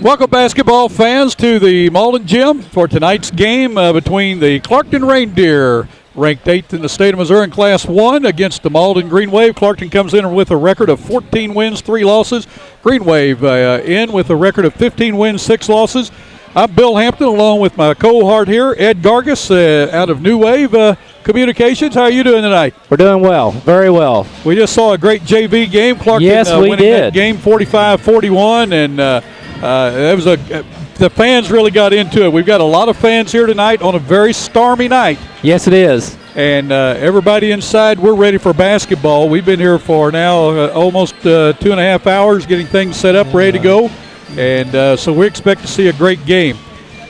Welcome, basketball fans, to the Malden Gym for tonight's game between the Clarkton Reindeer, ranked 8th in the state of Missouri in Class 1, against the Malden Green Wave. Clarkton comes in with a record of 14 wins, 3 losses. Green Wave in with a record of 15 wins, 6 losses. I'm Bill Hampton, along with my cohort here, Ed Gargis, out of New Wave Communications. How are you doing tonight? We're doing well, very well. We just saw a great JV game. Clarkton winning that game 45-41, and it was the fans really got into it. We've got a lot of fans here tonight on a very stormy night. Yes, it is. And everybody inside, we're ready for basketball. We've been here for now almost 2.5 hours getting things set up, ready to go. And so we expect to see a great game.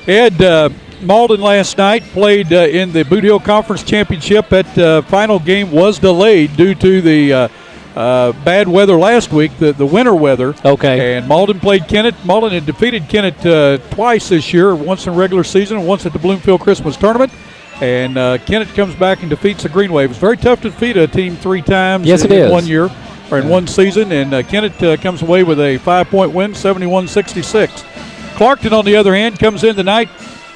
Ed, Malden last night played in the Boot Hill Conference Championship. That final game was delayed due to the bad weather last week, the winter weather. Okay. And Malden played Kennett. Malden had defeated Kennett twice this year, once in regular season and once at the Bloomfield Christmas Tournament. And Kennett comes back and defeats the Green Wave. It's very tough to defeat a team 3 times in 1 year. Or in one season, and Kennett comes away with a 5-point win, 71-66. Clarkton, on the other hand, comes in tonight,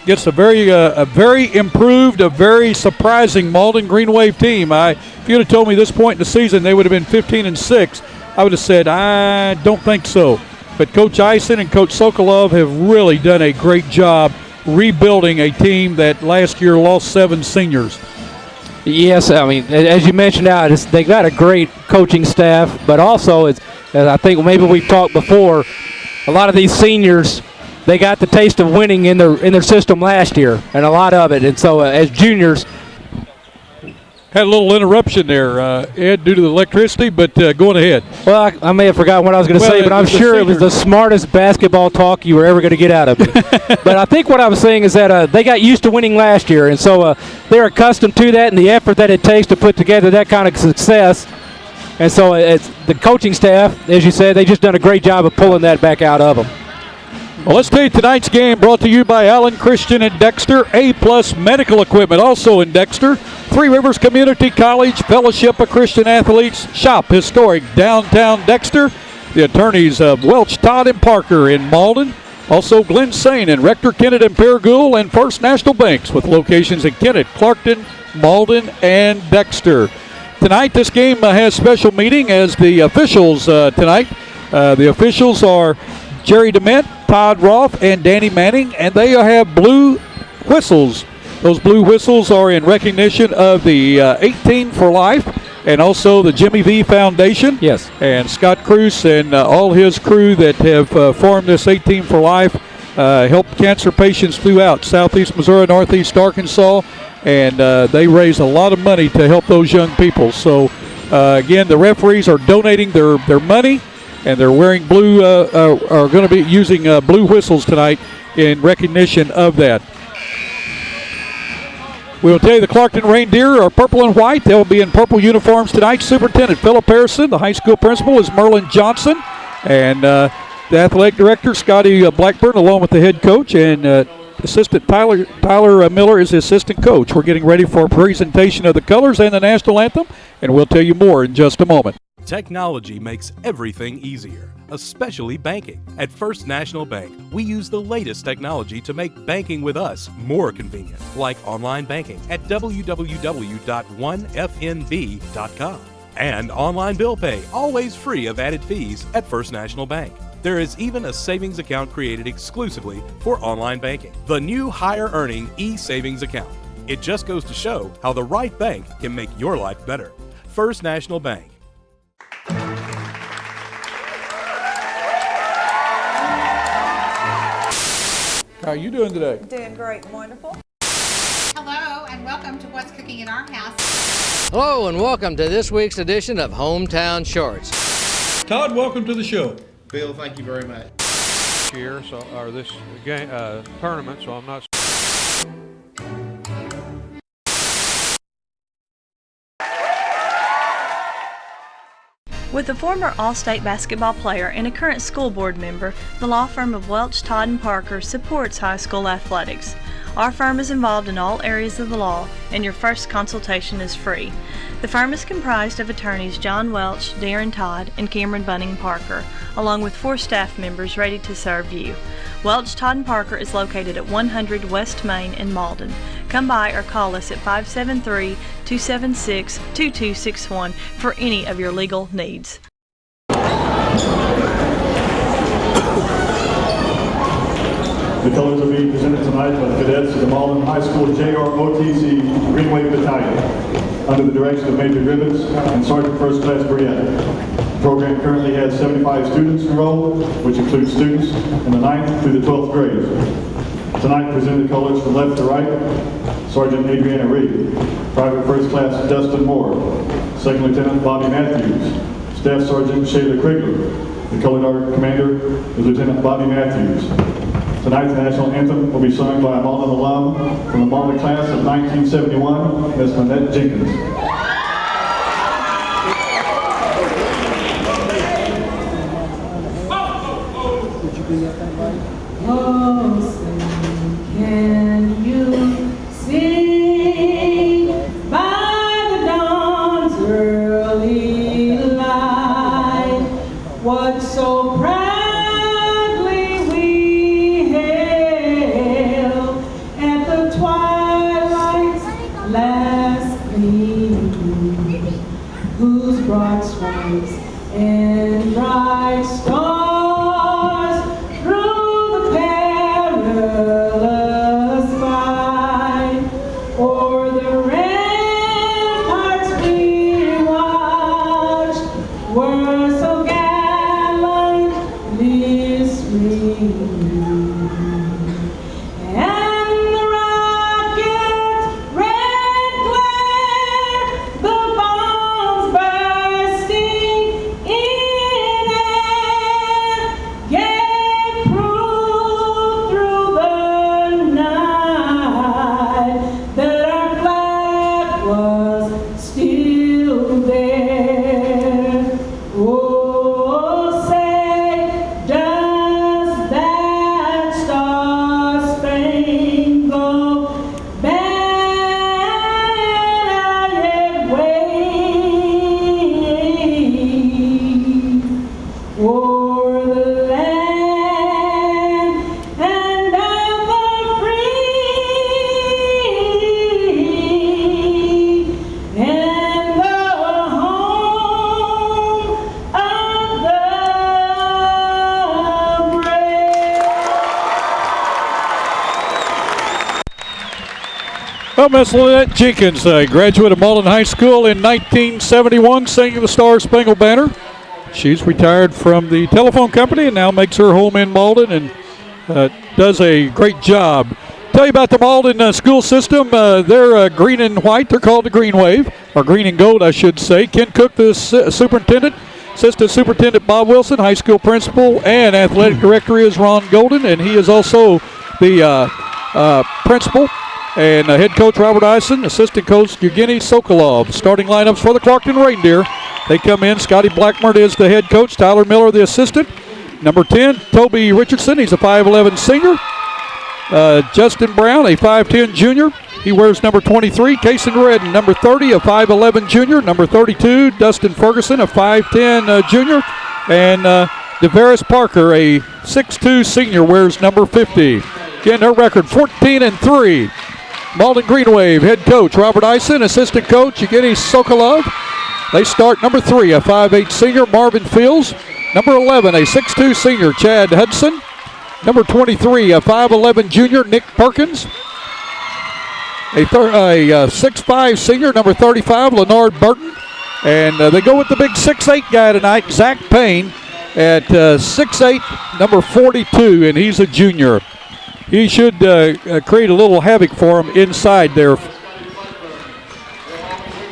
gets a very improved, a very surprising Malden Green Wave team. If you would have told me this point in the season they would have been 15-6, I would have said I don't think so. But Coach Eisen and Coach Sokolov have really done a great job rebuilding a team that last year lost 7 seniors. Yes, I mean, as you mentioned they got a great coaching staff, but also, I think maybe we've talked before, a lot of these seniors, they got the taste of winning in their system last year, and a lot of it. And so as juniors, had a little interruption there, Ed, due to the electricity, but going ahead. Well, I may have forgotten what I was going to say, but I'm sure it was the smartest basketball talk you were ever going to get out of me. But I think what I was saying is that they got used to winning last year, and so they're accustomed to that and the effort that it takes to put together that kind of success. And so it's the coaching staff, as you said, they just done a great job of pulling that back out of them. Well, let's tell you tonight's game brought to you by Allen Christian and Dexter, A-plus medical equipment also in Dexter. Three Rivers Community College, Fellowship of Christian Athletes, shop historic downtown Dexter. The attorneys of Welch, Todd, and Parker in Malden. Also Glenn Sain and Rector Kennett and Paragould, and First National Banks with locations in Kennett, Clarkton, Malden, and Dexter. Tonight this game has special meeting as the officials tonight. The officials are Jerry DeMint, Todd Roth, and Danny Manning, and they have blue whistles. Those blue whistles are in recognition of the 18 for Life and also the Jimmy V Foundation. Yes. And Scott Cruz and all his crew that have formed this 18 for Life help cancer patients throughout Southeast Missouri, Northeast Arkansas, and they raise a lot of money to help those young people. So, again, the referees are donating their money, and they're wearing blue, are going to be using blue whistles tonight in recognition of that. We will tell you the Clarkton Reindeer are purple and white. They'll be in purple uniforms tonight. Superintendent Philip Harrison. The high school principal is Merlin Johnson. And the athletic director, Scotty Blackburn, along with the head coach. And assistant Tyler Miller is the assistant coach. We're getting ready for a presentation of the colors and the national anthem. And we'll tell you more in just a moment. Technology makes everything easier, especially banking. At First National Bank, we use the latest technology to make banking with us more convenient, like online banking at www.onefnb.com. And online bill pay, always free of added fees at First National Bank. There is even a savings account created exclusively for online banking, the new higher earning e-savings account. It just goes to show how the right bank can make your life better. First National Bank. How are you doing today? Doing great, wonderful. Hello, and welcome to What's Cooking in Our House. Hello, and welcome to this week's edition of Hometown Shorts. Todd, welcome to the show. Bill, thank you very much. Year, or this game tournament, so I'm not. With a former All-State basketball player and a current school board member, the law firm of Welch, Todd & Parker supports high school athletics. Our firm is involved in all areas of the law, and your first consultation is free. The firm is comprised of attorneys John Welch, Darren Todd, and Cameron Bunning Parker, along with 4 staff members ready to serve you. Welch, Todd and Parker is located at 100 West Main in Malden. Come by or call us at 573-276-2261 for any of your legal needs. The colors are being presented tonight by the cadets of the Malden High School JROTC Green Wave Battalion under the direction of Major Ribbons and Sergeant First Class Briette. The program currently has 75 students enrolled, which includes students in the 9th through the 12th grades. Tonight, presenting the colors from left to right: Sergeant Adriana Reed, Private First Class Dustin Moore, Second Lieutenant Bobby Matthews, Staff Sergeant Shayla Krigler. The Color Guard Commander is Lieutenant Bobby Matthews. Tonight's national anthem will be sung by a Malden alum from the Malden class of 1971, Miss Lynette Jenkins. Oh, sing, can you sing by the dawn's early light what so proudly we hailed at the twilight's last gleam, whose broad stripes and bright stars through the perilous fight o'er the ramparts we watched were so gallantly streaming. And the rocket's red glare, the bombs bursting in air, gave proof through the night that our flag was still there. Oh, say, does that star-spangled banner yet wave o'er the land and of the free and the home of the brave? Well, Miss Lynette Jenkins, a graduate of Malden High School in 1971, singing the Star Spangled Banner. She's retired from the telephone company and now makes her home in Malden and does a great job. Tell you about the Malden school system. They're green and white. They're called the Green Wave, or green and gold, I should say. Ken Cook, the superintendent. Assistant Superintendent Bob Wilson, high school principal, and athletic director is Ron Golden, and he is also the principal. And head coach Robert Eisen, assistant coach Evgeny Sokolov. Starting lineups for the Clarkton Reindeer. They come in. Scotty Blackmurt is the head coach. Tyler Miller, the assistant. Number 10, Toby Richardson. He's a 5'11 senior. Justin Brown, a 5'10 junior. He wears number 23. Kason Redden, number 30, a 5'11 junior. Number 32, Dustin Ferguson, a 5'10 junior. And DeVaris Parker, a 6'2 senior, wears number 50. Again, their record 14-3. Malden Green Wave head coach Robert Eisen, assistant coach Evgeny Sokolov. They start number 3, a 5'8 senior, Marvin Fields. Number 11, a 6'2 senior, Chad Hudson. Number 23, a 5'11 junior, Nick Perkins. A 6'5 senior, number 35, Leonard Burton. And they go with the big 6'8 guy tonight, Zach Payne, at 6'8, number 42, and he's a junior. He should create a little havoc for him inside there.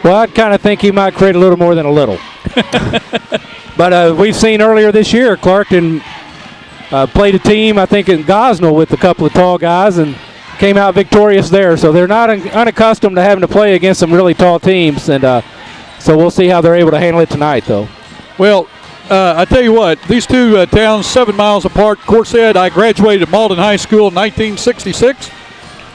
Well, I'd kind of think he might create a little more than a little. But we've seen earlier this year, Clarkton played a team, I think, in Gosnell with a couple of tall guys and came out victorious there. So they're not unaccustomed to having to play against some really tall teams. And so we'll see how they're able to handle it tonight, though. Well, I tell you what, these two towns 7 miles apart. Court said I graduated Malden High School in 1966.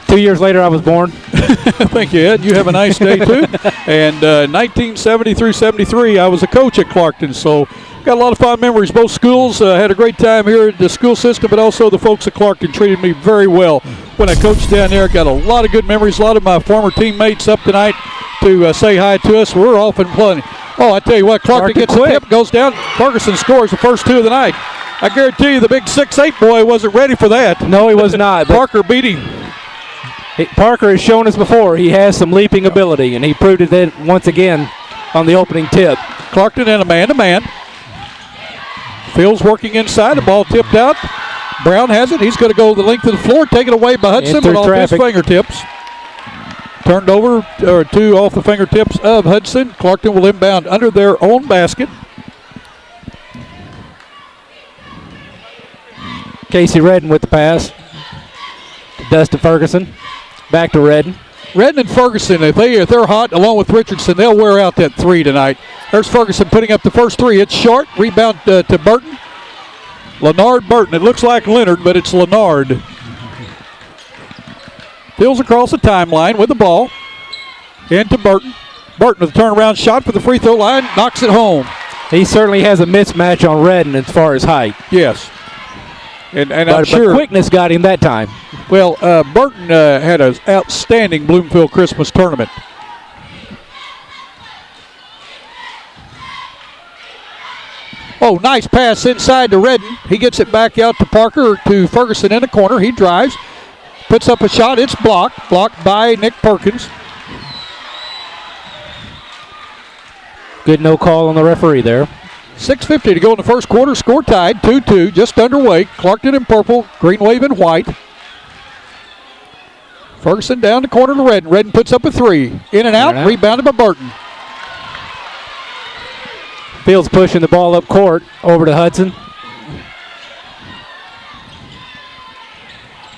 2 years later, I was born. Thank you, Ed. You have a nice day, too. And 1970 through 73, I was a coach at Clarkton. So Got a lot of fond memories. Both schools had a great time here at the school system, but also the folks at Clarkton treated me very well when I coached down there. Got a lot of good memories. A lot of my former teammates up tonight to say hi to us. We're off and plenty. Oh, I tell you what, Clarkton gets a tip, goes down. Ferguson scores the first two of the night. I guarantee you the big 6'8" boy wasn't ready for that. No, he was not. Parker beat him. Parker has shown us before he has some leaping ability, and he proved it then once again on the opening tip. Clarkton in a man-to-man. Fields working inside. The ball tipped out. Brown has it. He's going to go the length of the floor, taken away by Hudson, but off his fingertips. Turned over two off the fingertips of Hudson. Clarkton will inbound under their own basket. Casey Redden with the pass. Dustin Ferguson. Back to Redden. Redden and Ferguson, if they're hot, along with Richardson, they'll wear out that three tonight. There's Ferguson putting up the first three. It's short. Rebound to Burton. Leonard Burton. It looks like Leonard, but it's Leonard. Fields across the timeline with the ball. Into Burton. Burton with a turnaround shot for the free throw line. Knocks it home. He certainly has a mismatch on Redden as far as height. Yes. And I'm but sure quickness got him that time. Well, Burton had an outstanding Bloomfield Christmas tournament. Oh, nice pass inside to Redden. He gets it back out to Parker, to Ferguson in the corner. He drives, puts up a shot. It's blocked. Blocked by Nick Perkins. Good no call on the referee there. 6:50 to go in the first quarter. Score tied, 2-2, just underway. Clarkton in purple, Green Wave in white. Ferguson down the corner to Redden. Redden puts up a three. In and out, rebounded by Burton. Fields pushing the ball up court over to Hudson.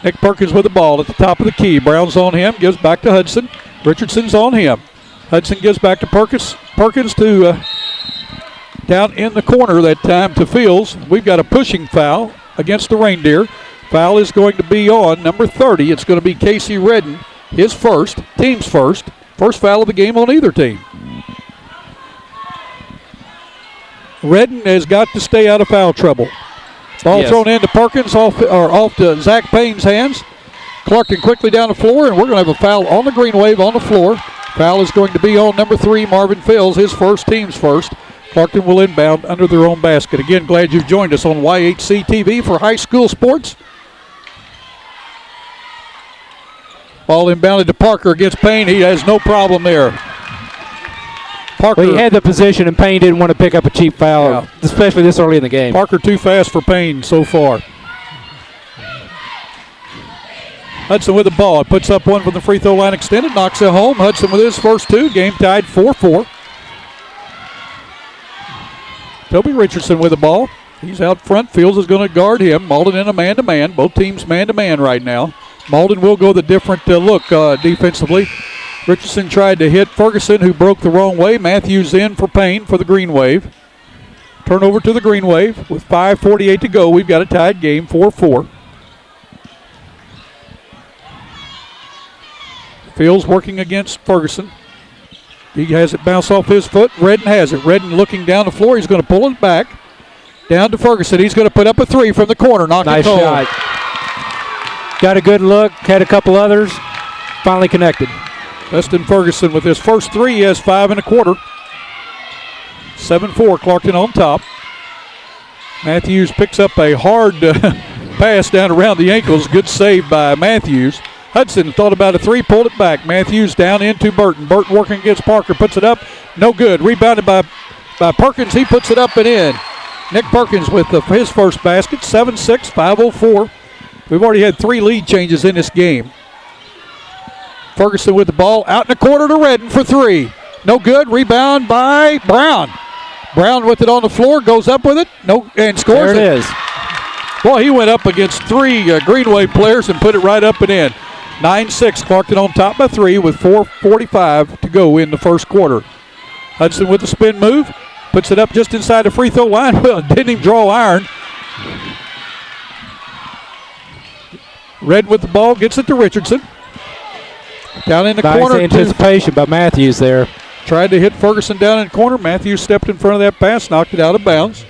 Nick Perkins with the ball at the top of the key. Brown's on him, gives back to Hudson. Richardson's on him. Hudson gives back to Perkins. Perkins to down in the corner that time to Fields. We've got a pushing foul against the Reindeer. Foul is going to be on number 30. It's going to be Casey Redden, his first, team's first. First foul of the game on either team. Redden has got to stay out of foul trouble. Ball thrown into Perkins, off to Zach Payne's hands. Clarkton quickly down the floor, and we're going to have a foul on the Green Wave on the floor. Foul is going to be on number 3, Marvin Fields, his first, team's first. Clarkton will inbound under their own basket. Again, glad you've joined us on YHC TV for high school sports. Ball inbounded to Parker against Payne. He has no problem there. Parker, well, he had the position, and Payne didn't want to pick up a cheap foul, especially this early in the game. Parker too fast for Payne so far. Hudson with the ball. It puts up one from the free throw line extended. Knocks it home. Hudson with his first two. Game tied 4-4. Toby Richardson with the ball. He's out front. Fields is going to guard him. Malden in a man-to-man. Both teams man-to-man right now. Malden will go the different look defensively. Richardson tried to hit Ferguson, who broke the wrong way. Matthews in for Payne for the Green Wave. Turnover to the Green Wave with 5:48 to go. We've got a tied game, 4-4. Fields working against Ferguson. He has it bounce off his foot. Redden has it. Redden looking down the floor. He's going to pull it back. Down to Ferguson. He's going to put up a three from the corner. Knock it home. Nice shot. Got a good look. Had a couple others. Finally connected. Dustin Ferguson with his first three. He has 5 1/4. 7-4. Clarkton on top. Matthews picks up a hard pass down around the ankles. Good save by Matthews. Hudson thought about a three, pulled it back. Matthews down into Burton. Burton working against Parker, puts it up. No good. Rebounded by Perkins. He puts it up and in. Nick Perkins with his first basket. 7-6, 5:04. We've already had 3 lead changes in this game. Ferguson with the ball out in the corner to Redden for 3. No good. Rebound by Brown. Brown with it on the floor, goes up with it, and scores it. There it is. Boy, he went up against 3 Green Wave players and put it right up and in. 9-6, Clarkton on top by 3 with 4:45 to go in the first quarter. Hudson with the spin move, puts it up just inside the free throw line. Well, didn't even draw iron. Red with the ball, gets it to Richardson. Down in the corner. Nice anticipation by Matthews there. Tried to hit Ferguson down in the corner. Matthews stepped in front of that pass, knocked it out of bounds.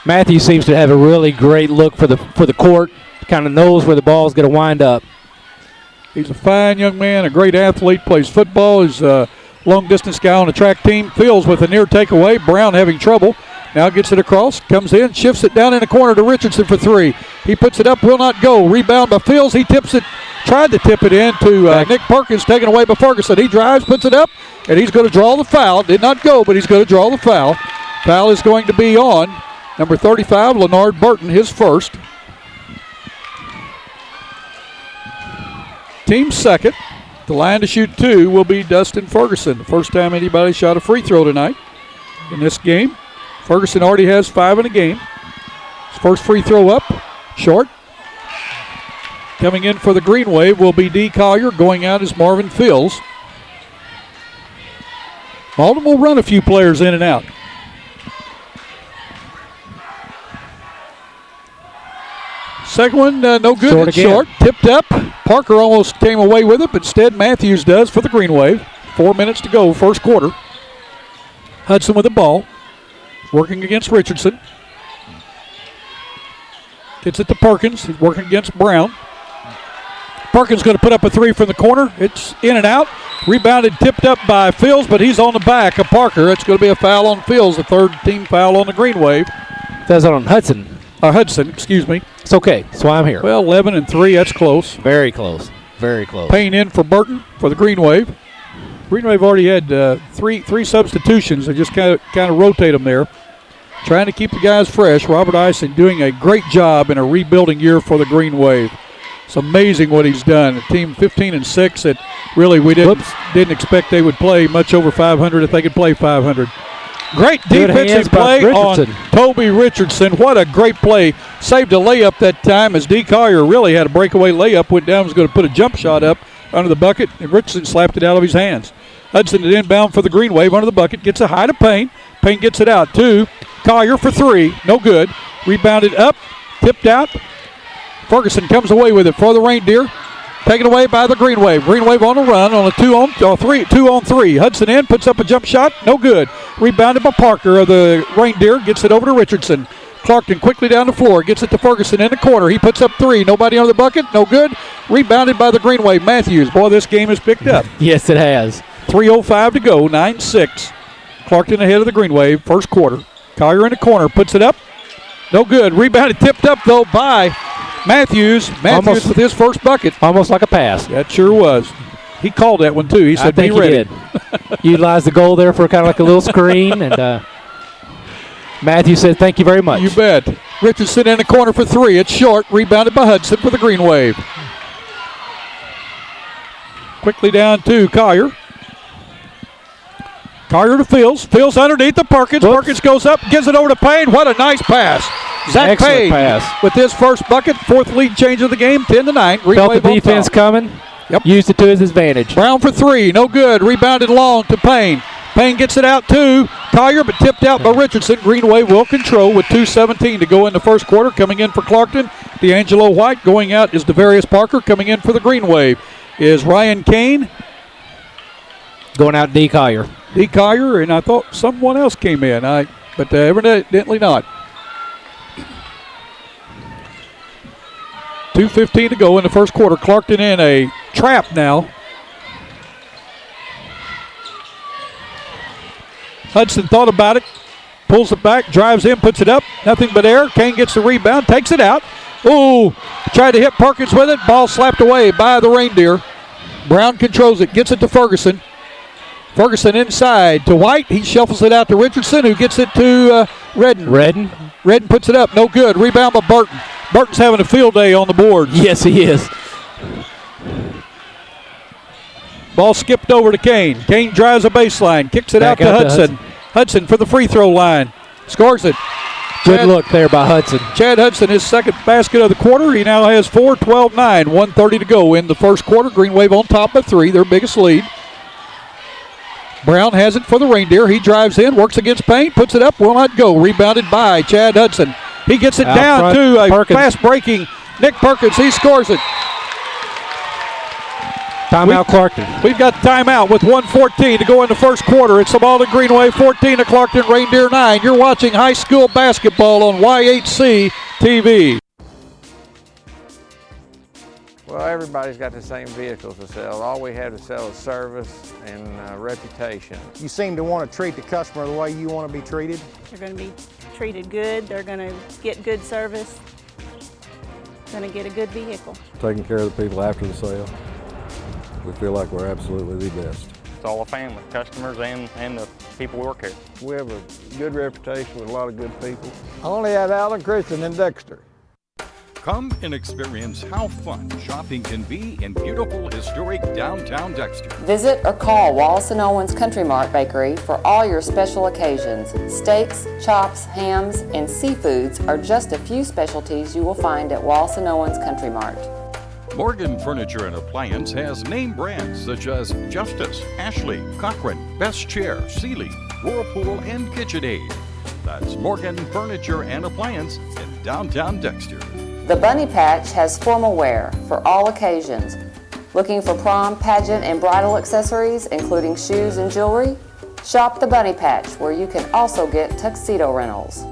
Matthews seems to have a really great look for the court. Kind of knows where the ball's going to wind up. He's a fine young man, a great athlete, plays football. He's a long-distance guy on the track team. Fields with a near takeaway. Brown having trouble. Now gets it across, comes in, shifts it down in the corner to Richardson for three. He puts it up, will not go. Rebound by Fields. He tips it, tried to tip it in to Nick Perkins, taken away by Ferguson. He drives, puts it up, and he's going to draw the foul. Did not go, but he's going to draw the foul. Foul is going to be on number 35, Leonard Burton, his first. Team second. The line to shoot two will be Dustin Ferguson. The first time anybody shot a free throw tonight in this game. Ferguson already has 5 in a game. His first free throw up, short. Coming in for the Green Wave will be D. Collier. Going out is Marvin Fields. Malden will run a few players in and out. Second one, no good. It's short. Tipped up. Parker almost came away with it, but instead Matthews does for the Green Wave. 4 minutes to go, first quarter. Hudson with the ball. Working against Richardson. Gets it to Perkins. He's working against Brown. Perkins going to put up a three from the corner. It's in and out. Rebounded, tipped up by Fields, but he's on the back of Parker. It's going to be a foul on Fields, the third team foul on the Green Wave. That's on Hudson. Hudson, excuse me. It's okay. That's why I'm here. Well, 11 and 3, that's close. Very close. Very close. Payne in for Burton for the Green Wave. Green Wave already had three substitutions. They just kind of rotate them there. Trying to keep the guys fresh. Robert Ison doing a great job in a rebuilding year for the Green Wave. It's amazing what he's done. A team 15 and 6 that really we didn't expect they would play much over 500 if they could play 500. Great defensive play on Toby Richardson. What a great play. Saved a layup that time as D. Collier really had a breakaway layup. Went down, was going to put a jump shot up under the bucket, and Richardson slapped it out of his hands. Hudson is inbound for the Green Wave under the bucket. Gets a high to Payne. Payne gets it out to Collier for three. No good. Rebounded up. Tipped out. Ferguson comes away with it for the Reindeer. Taken away by the Green Wave. Green Wave on the run on a 2-on-3. Hudson in, puts up a jump shot. No good. Rebounded by Parker of the Reindeer. Gets it over to Richardson. Clarkton quickly down the floor. Gets it to Ferguson in the corner. He puts up three. Nobody on the bucket. No good. Rebounded by the Green Wave. Matthews. Boy, this game has picked up. Yes, it has. 3:05 to go. 9-6. Clarkton ahead of the Green Wave. First quarter. Collier in the corner. Puts it up. No good. Rebounded. Tipped up, though, by Matthews. Matthews with his first bucket. Almost like a pass. That sure was. He called that one, too. He said, be ready. He did. Utilized the goal there for kind of like a little screen, and Matthews said, thank you very much. You bet. Richardson in the corner for three. It's short. Rebounded by Hudson for the Green Wave. Quickly down to Collier. Collier to Fields. Fields underneath the Perkins. Whoops. Perkins goes up, gives it over to Payne. What a nice pass. Zach Payne with his first bucket. Fourth lead change of the game, 10-9. Felt the defense coming. Yep. Used it to his advantage. Brown for three. No good. Rebounded long to Payne. Payne gets it out to Collier, but tipped out by Richardson. Green Wave will control with 2:17 to go in the first quarter. Coming in for Clarkton, D'Angelo White. Going out is Devarius Parker. Coming in for the Green Wave is Ryan Kane. Going out D. Collier. D. Collier, and I thought someone else came in, but evidently not. 2:15 to go in the first quarter. Clarkton in a trap now. Hudson thought about it, pulls it back, drives in, puts it up. Nothing but air. Kane gets the rebound, takes it out. Ooh, tried to hit Perkins with it. Ball slapped away by the Reindeer. Brown controls it, gets it to Ferguson. Ferguson inside to White. He shuffles it out to Richardson, who gets it to Redden. Redden puts it up. No good. Rebound by Burton. Burton's having a field day on the board. Yes, he is. Ball skipped over to Kane. Kane drives a baseline. Kicks it out to Hudson. Hudson for the free throw line. Scores it. Good look there by Hudson. Chad Hudson, his second basket of the quarter. He now has 4, 12-9. 1:30 to go in the first quarter. Green Wave on top by 3. Their biggest lead. Brown has it for the Reindeer. He drives in, works against Payne, puts it up, will not go. Rebounded by Chad Hudson. He gets it out down to a fast-breaking Nick Perkins. He scores it. Timeout, Clarkton. We've got timeout with 1:14 to go in the first quarter. It's the Malden Greenway 14 to Clarkton Reindeer 9. You're watching high school basketball on YHC TV. Well, everybody's got the same vehicles to sell. All we have to sell is service and reputation. You seem to want to treat the customer the way you want to be treated. They're going to be treated good. They're going to get good service. Going to get a good vehicle. Taking care of the people after the sale. We feel like we're absolutely the best. It's all a family, customers and the people who work here. We have a good reputation with a lot of good people. Only at Allen, Christian, and Dexter. Come and experience how fun shopping can be in beautiful, historic downtown Dexter. Visit or call Wallace & Owens Country Mart Bakery for all your special occasions. Steaks, chops, hams, and seafoods are just a few specialties you will find at Wallace & Owens Country Mart. Morgan Furniture and Appliance has name brands such as Justice, Ashley, Cochran, Best Chair, Sealy, Whirlpool, and KitchenAid. That's Morgan Furniture and Appliance in downtown Dexter. The Bunny Patch has formal wear for all occasions. Looking for prom, pageant, and bridal accessories, including shoes and jewelry? Shop the Bunny Patch, where you can also get tuxedo rentals.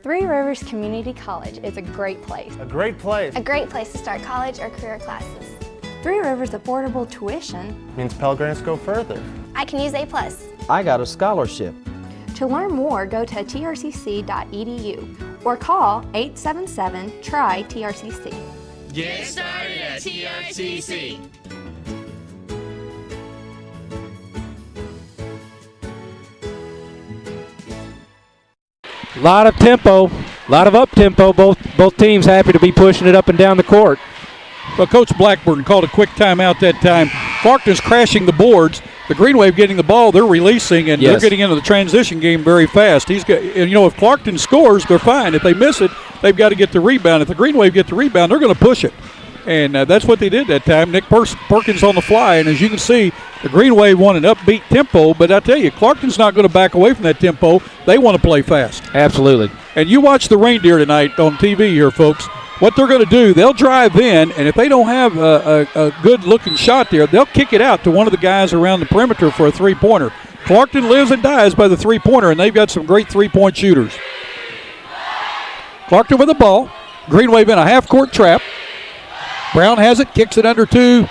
Three Rivers Community College is a great place. A great place. A great place to start college or career classes. Three Rivers affordable tuition Means Pell Grants go further. I can use A+. I got a scholarship. To learn more, go to trcc.edu or call 877-TRY-TRCC. Get started at TRCC. A lot of tempo, a lot of up-tempo. Both teams happy to be pushing it up and down the court. Well, Coach Blackburn called a quick timeout that time. Clarkton's crashing the boards. The Green Wave getting the ball, they're releasing, and they're getting into the transition game very fast. He's got, and you know, if Clarkton scores, they're fine. If they miss it, they've got to get the rebound. If the Green Wave get the rebound, they're going to push it. And that's what they did that time. Nick Perkins on the fly, and as you can see, the Green Wave want an upbeat tempo, but I tell you, Clarkton's not going to back away from that tempo. They want to play fast. Absolutely. And you watch the Reindeer tonight on TV here, folks. What they're going to do, they'll drive in, and if they don't have a good-looking shot there, they'll kick it out to one of the guys around the perimeter for a three-pointer. Clarkton lives and dies by the three-pointer, and they've got some great three-point shooters. Clarkton with the ball. Green Wave in a half-court trap. Brown has it, kicks it under to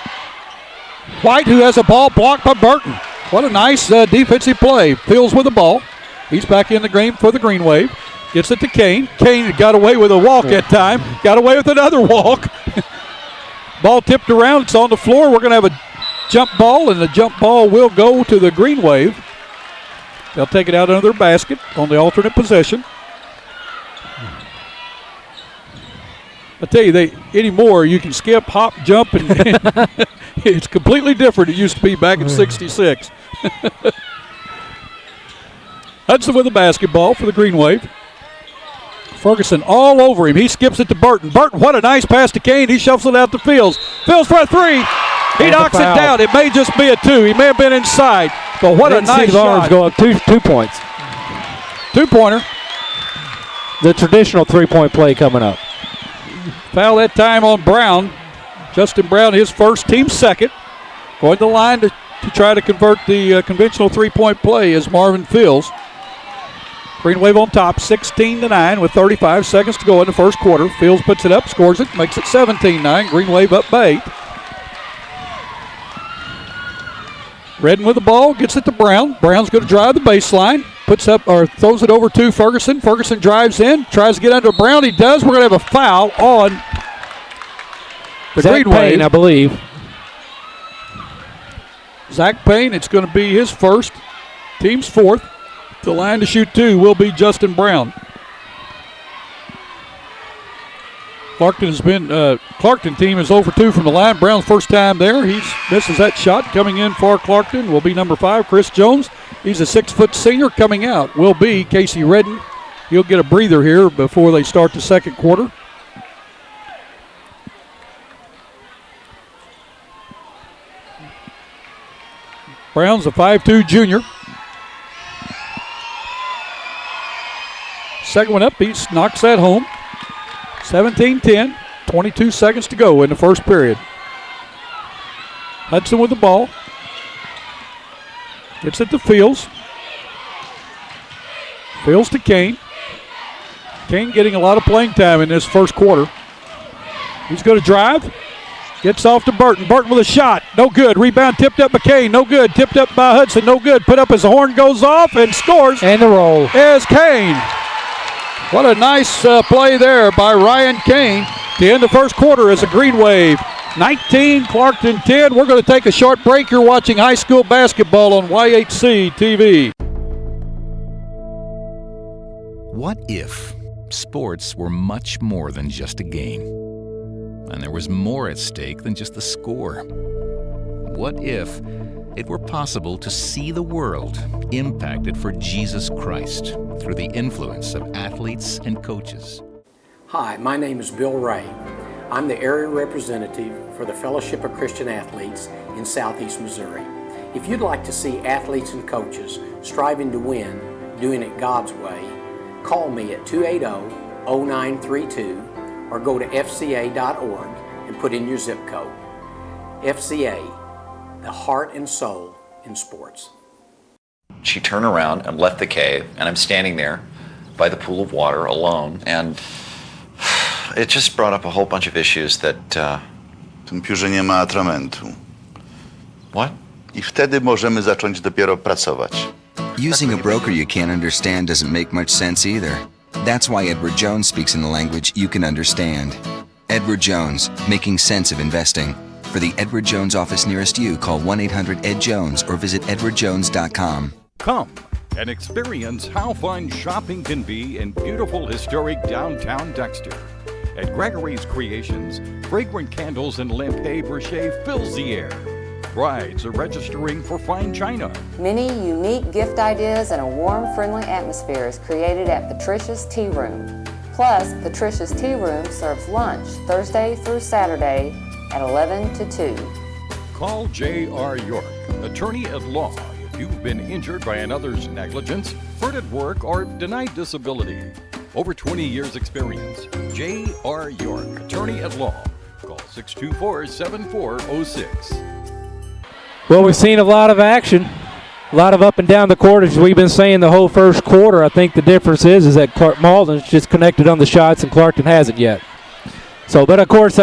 White, who has a ball blocked by Burton. What a nice defensive play. Fields with the ball. He's back in the game for the Green Wave. Gets it to Kane. Kane got away with a walk that time. Got away with another walk. Ball tipped around. It's on the floor. We're going to have a jump ball, and the jump ball will go to the Green Wave. They'll take it out under their basket on the alternate possession. I tell you, anymore you can skip, hop, jump, and it's completely different. It used to be back in '66. Hudson with the basketball for the Green Wave. Ferguson all over him. He skips it to Burton. Burton, what a nice pass to Kane. He shuffles it out to Fields. Fields for a three. He knocks it down. It may just be a two. He may have been inside. But what a nice shot. Go up 2 points. Two-pointer. The traditional three-point play coming up. Foul that time on Brown. Justin Brown, his first, team second. Going to the line to try to convert the conventional three-point play is Marvin Fields. Green Wave on top, 16-9 with 35 seconds to go in the first quarter. Fields puts it up, scores it, makes it 17-9. Green Wave up by 8. Redden with the ball, gets it to Brown. Brown's going to drive the baseline, puts up or throws it over to Ferguson. Ferguson drives in, tries to get under Brown. He does. We're going to have a foul on the Green Wave, I believe. Zach Payne, it's going to be his first, team's fourth. The line to shoot two will be Justin Brown. Clarkton team is 0 for 2 from the line. Brown's first time there. He misses that shot. Coming in for Clarkton will be number 5, Chris Jones. He's a 6-foot senior. Coming out will be Casey Redden. He'll get a breather here before they start the second quarter. Brown's a 5'2 junior. Second one up, he knocks that home. 17-10, 22 seconds to go in the first period. Hudson with the ball. Gets it to Fields. Fields to Kane. Kane getting a lot of playing time in this first quarter. He's going to drive. Gets off to Burton. Burton with a shot. No good. Rebound tipped up by Kane. No good. Tipped up by Hudson. No good. Put up as the horn goes off and scores. And the roll. Is Kane. What a nice play there by Ryan Kane to end the first quarter as a Green Wave. 19, Clarkton 10. We're going to take a short break. You're watching high school basketball on YHC TV. What if sports were much more than just a game? And there was more at stake than just the score? What if it were possible to see the world impacted for Jesus Christ through the influence of athletes and coaches? Hi, my name is Bill Ray. I'm the area representative for the Fellowship of Christian Athletes in Southeast Missouri. If you'd like to see athletes and coaches striving to win, doing it God's way, call me at 280-0932 or go to fca.org and put in your zip code. FCA, the heart and soul in sports. She turned around and left the cave, and I'm standing there by the pool of water alone, and it just brought up a whole bunch of issues that... W tym piórze nie ma atramentu. What? I wtedy możemy zacząć dopiero pracować. Using a broker you can't understand doesn't make much sense either. That's why Edward Jones speaks in the language you can understand. Edward Jones, making sense of investing. For the Edward Jones office nearest you, call 1-800-ED-JONES or visit edwardjones.com. Come and experience how fun shopping can be in beautiful historic downtown Dexter. At Gregory's Creations, fragrant candles and lampe fills the air. Brides are registering for fine china. Many unique gift ideas and a warm, friendly atmosphere is created at Patricia's Tea Room. Plus, Patricia's Tea Room serves lunch Thursday through Saturday at 11 to 2. Call J.R. York, attorney at law, if you've been injured by another's negligence, hurt at work, or denied disability. Over 20 years experience. J.R. York, attorney at law. Call 624-7406. Well, we've seen a lot of action, a lot of up and down the court, as we've been saying the whole first quarter. I think the difference is that Malden's just connected on the shots and Clarkton hasn't yet. So, but of course,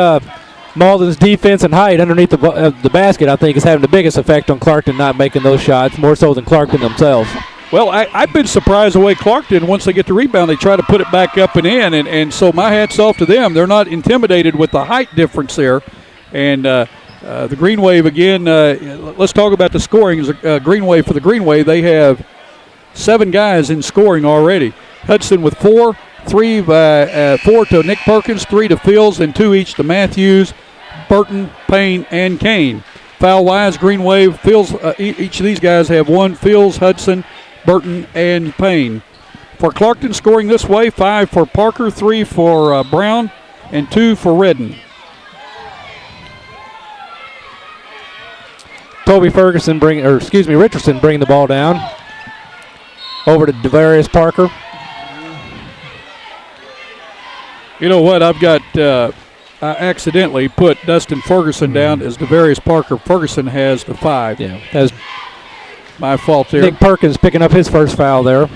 Malden's defense and height underneath the basket, I think, is having the biggest effect on Clarkton not making those shots, more so than Clarkton themselves. Well, I've been surprised the way Clarkton, once they get the rebound, they try to put it back up and in, and so my hat's off to them. They're not intimidated with the height difference there. And the Green Wave, again, let's talk about the scoring. Green Wave, for the Green Wave, they have 7 guys in scoring already. Hudson with 4, 4 to Nick Perkins, 3 to Fields, and 2 each to Matthews, Burton, Payne, and Kane. Foul-wise, Green Wave, Fields, each of these guys have 1, Fields, Hudson, Burton, and Payne. For Clarkton, scoring this way, 5 for Parker, 3 for Brown, and 2 for Redden. Richardson bringing the ball down over to Devarius Parker. You know what? I've got I accidentally put Dustin Ferguson down as Devarius Parker. Ferguson has the 5. Yeah, that's my fault there. Nick Perkins picking up his first foul there.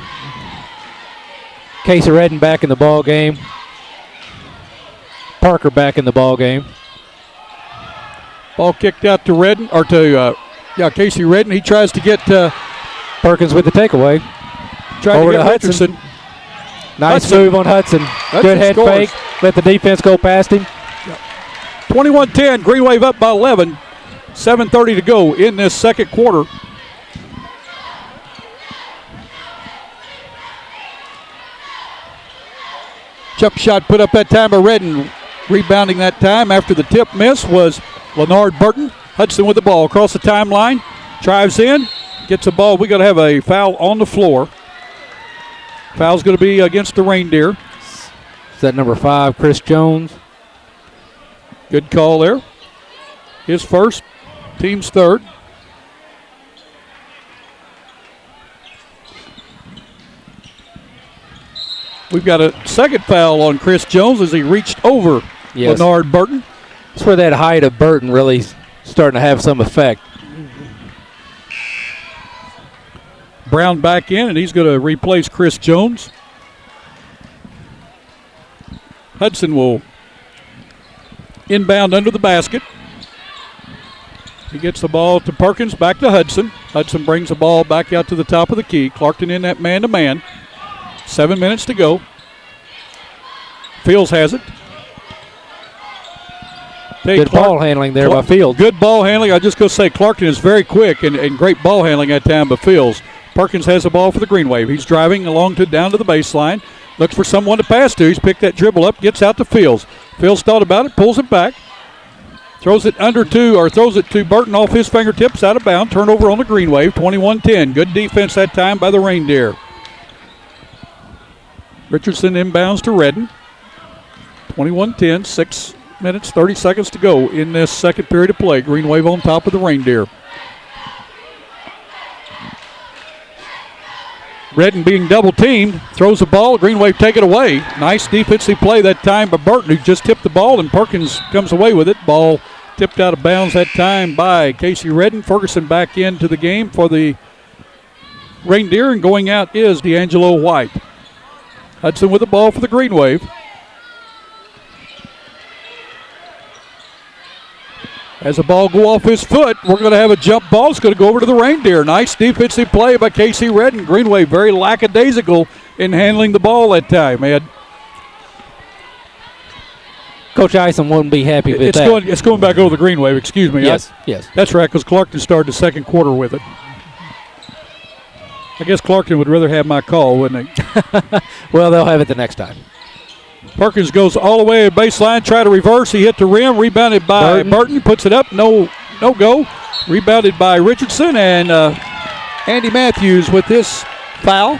Casey Redden back in the ball game. Parker back in the ball game. Ball kicked out to Redden, or to Casey Redden. He tries to get Perkins with the takeaway. Over to Hudson. Nice move on Hudson. Good head fake. Let the defense go past him. 21-10. Green Wave up by 11. 7:30 to go in this second quarter. Jump shot put up that time by Redden. Rebounding that time after the tip miss was Leonard Burton. Hudson with the ball across the timeline. Drives in. Gets the ball. We're going to have a foul on the floor. Foul's going to be against the Reindeer. Is that number 5, Chris Jones? Good call there. His first. Team's third. We've got a second foul on Chris Jones as he reached over Leonard Burton. That's where that height of Burton really starting to have some effect. Brown back in, and he's going to replace Chris Jones. Hudson will inbound under the basket. He gets the ball to Perkins, back to Hudson. Hudson brings the ball back out to the top of the key. Clarkton in that man-to-man. 7 minutes to go. Fields has it. Good ball handling there by Fields. Good ball handling. I just go say Clarkton is very quick and great ball handling at time by Fields. Perkins has the ball for the Green Wave. He's driving along down to the baseline. Looks for someone to pass to. He's picked that dribble up, gets out to Fields. Fields thought about it, pulls it back. Throws it throws it to Burton off his fingertips, out of bounds. Turnover on the Green Wave, 21-10. Good defense that time by the Reindeer. Richardson inbounds to Redden. 21-10, 6 minutes, 30 seconds to go in this second period of play. Green Wave on top of the Reindeer. Redden being double teamed, throws the ball, Green Wave take it away. Nice defensive play that time by Burton, who just tipped the ball, and Perkins comes away with it. Ball tipped out of bounds that time by Casey Redden. Ferguson back into the game for the Reindeer, and going out is D'Angelo White. Hudson with the ball for the Green Wave. As the ball go off his foot, we're going to have a jump ball. It's going to go over to the Reindeer. Nice defensive play by Casey Redden. Green Wave very lackadaisical in handling the ball that time, Ed. Coach Isom wouldn't be happy with that. It's going back over the Green Wave, excuse me. Yes. That's right, because Clarkton started the second quarter with it. I guess Clarkton would rather have my call, wouldn't he? Well, they'll have it the next time. Perkins goes all the way to baseline, try to reverse. He hit the rim, rebounded by Burton. Puts it up, no go. Rebounded by Richardson, and Andy Matthews with this foul.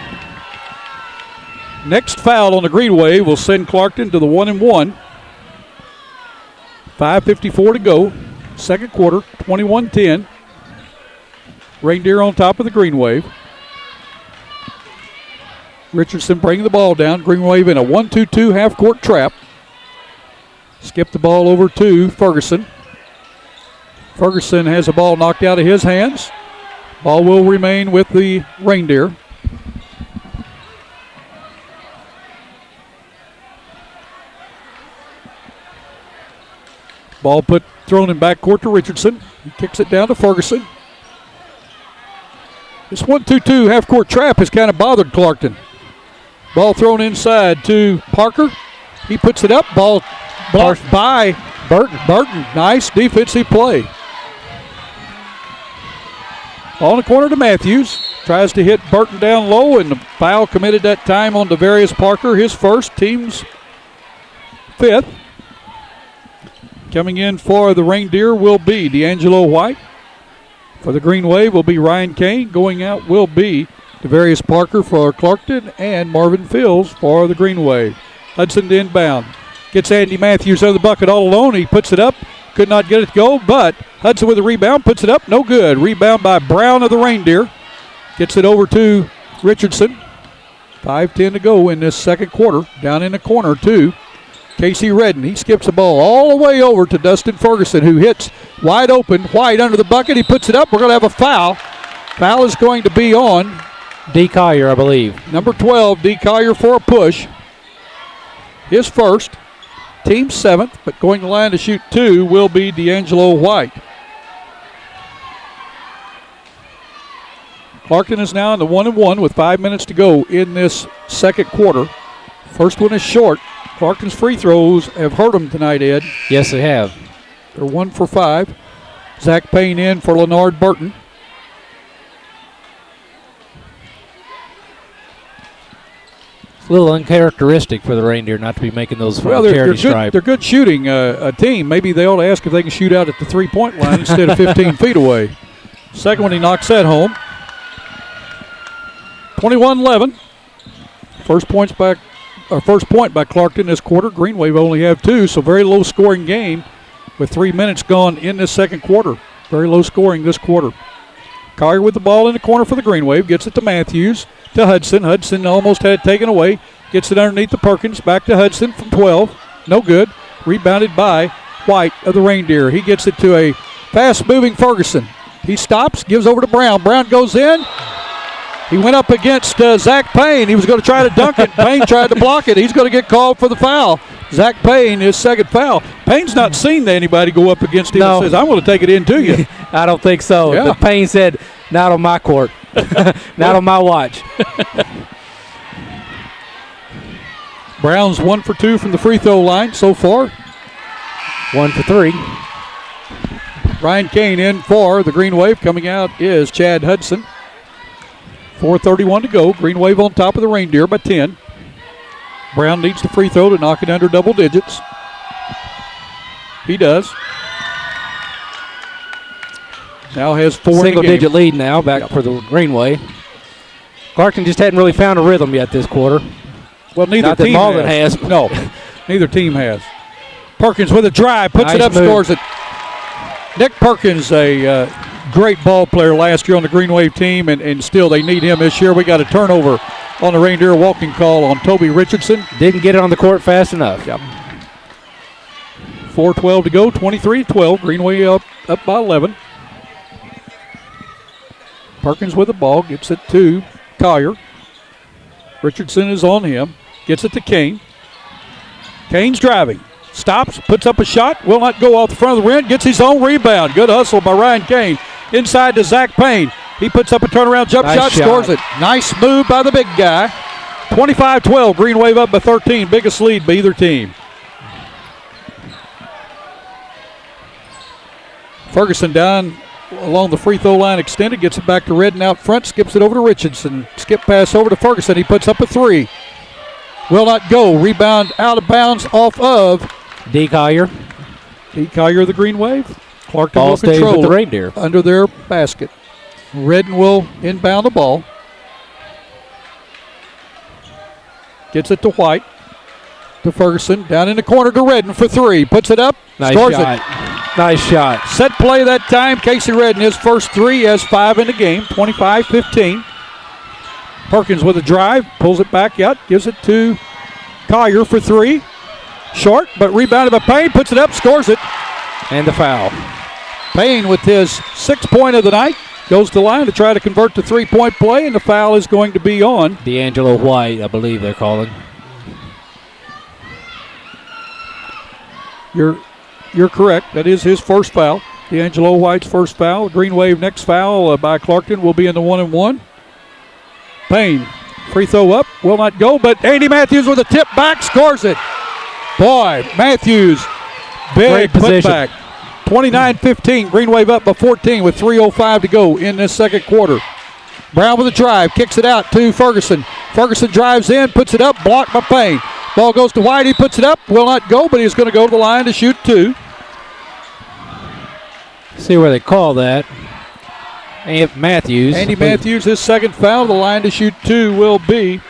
Next foul on the Green Wave will send Clarkton to the 1-1. 5:54 to go. Second quarter, 21-10. Reindeer on top of the Green Wave. Richardson bringing the ball down. Green Wave in a 1-2-2 half-court trap. Skip the ball over to Ferguson. Ferguson has the ball knocked out of his hands. Ball will remain with the Reindeer. Ball thrown in backcourt to Richardson. He kicks it down to Ferguson. This 1-2-2 half-court trap has kind of bothered Clarkton. Ball thrown inside to Parker. He puts it up. Ball blocked by Burton. Nice defensive play. On the corner to Matthews. Tries to hit Burton down low, and the foul committed that time on Devarius Parker. His first, team's fifth. Coming in for the Reindeer will be D'Angelo White. For the Green Wave will be Ryan Kane. Going out will be Devarius Parker for Clarkton and Marvin Fields for the Green Wave. Hudson to inbound. Gets Andy Matthews under the bucket all alone. He puts it up. Could not get it to go, but Hudson with a rebound. Puts it up. No good. Rebound by Brown of the Reindeer. Gets it over to Richardson. 5:10 to go in this second quarter. Down in the corner to Casey Redden. He skips the ball all the way over to Dustin Ferguson, who hits wide open. White under the bucket. He puts it up. We're going to have a foul. Foul is going to be on D. Collier, I believe. Number 12, D. Collier for a push. His first. Team seventh, but going to line to shoot two will be D'Angelo White. Clarkton is now in the 1-1 with 5 minutes to go in this second quarter. First one is short. Clarkton's free throws have hurt him tonight, Ed. Yes, they have. They're 1 for 5. Zach Payne in for Leonard Burton. It's a little uncharacteristic for the Reindeer not to be making those from the charity stripe. They're good shooting team. Maybe they ought to ask if they can shoot out at the three-point line instead of 15 feet away. Second one, he knocks that home. 21-11. First point by Clarkton this quarter. Green Wave only have 2, so very low-scoring game with 3 minutes gone in this second quarter. Very low scoring this quarter. Collier with the ball in the corner for the Green Wave. Gets it to Matthews. To Hudson. Hudson almost had it taken away. Gets it underneath the Perkins. Back to Hudson from 12. No good. Rebounded by White of the Reindeer. He gets it to a Fast-moving Ferguson. He stops, gives over to Brown. Brown goes in. He went up against Zach Payne. He was going to try to dunk it. Payne tried to block it. He's going to get called for the foul. Zach Payne, his second foul. Payne's not seen anybody go up against him and says, I'm going to take it in to you. I don't think so. Yeah. But Payne said, not on my court. Not on my watch. Brown's 1 for 2 from the free throw line so far. 1 for 3. Ryan Kane in for the Green Wave. Coming out is Chad Hudson. 4:31 to go. Green Wave on top of the Reindeer by 10. Brown needs the free throw to knock it under double digits. He does. Now has 4 Single-digit lead now back for the Green Wave. Clarkton just hadn't really found a rhythm yet this quarter. Well, neither Not that team Malden has. No, neither team has. Perkins with a drive, puts it up, scores it. Nick Perkins, a great ball player last year on the Green Wave team, and still they need him this year. We got a turnover on the Reindeer, walking call on Toby Richardson. Didn't get it on the court fast enough. Yep. 4:12 to go, 23-12. Green Wave up by 11. Perkins with the ball, gets it to Collier. Richardson is on him, gets it to Kane. Kane's driving, stops, puts up a shot, will not go off the front of the rim, gets his own rebound. Good hustle by Ryan Kane. Inside to Zach Payne. He puts up a turnaround jump shot, scores it. Nice move by the big guy. 25-12, Green Wave up by 13, biggest lead by either team. Ferguson down along the free throw line extended, gets it back to Redden out front, skips it over to Richardson. Skip pass over to Ferguson. He puts up a 3. Will not go. Rebound out of bounds off of D. Collier. D. Collier, the Green Wave. Clarkton Ball will stays control with the it Reindeer under their basket. Redden will inbound the ball. Gets it to White. To Ferguson. Down in the corner to Redden for 3. Puts it up. Nice scores shot. it. Nice shot. Set play that time. Casey Redden, his first 3, has 5 in the game. 25-15. Perkins with a drive. Pulls it back out. Gives it to Collier for 3. Short, but rebounded by Payne. Puts it up. Scores it. And the foul. Payne with his 6th point of the night. Goes to the line to try to convert to 3-point play, and the foul is going to be on D'Angelo White, I believe they're calling. You're correct. That is his first foul. D'Angelo White's first foul. Green Wave next foul by Clarkton will be in the 1-and-1. Payne, free throw up, will not go, but Andy Matthews with a tip back, scores it. Boy, Matthews, big putback. 29-15, Green Wave up by 14 with 3:05 to go in this second quarter. Brown with a drive, kicks it out to Ferguson. Ferguson drives in, puts it up, blocked by Payne. Ball goes to White, he puts it up, will not go, but he's going to go to the line to shoot 2. See where they call that. Andy Matthews, his second foul. The line to shoot 2 will be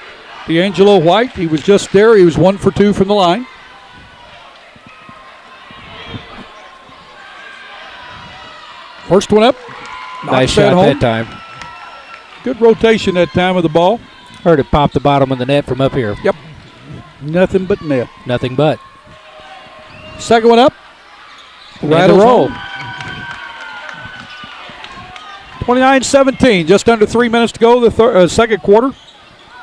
D'Angelo White. He was just there. He was 1 for 2 from the line. First one up. Nice shot that time. Good rotation that time of the ball. Heard it pop the bottom of the net from up here. Yep. Nothing but net. Nothing but. Second one up. Rattles roll. 29-17, just under 3 minutes to go, the second quarter.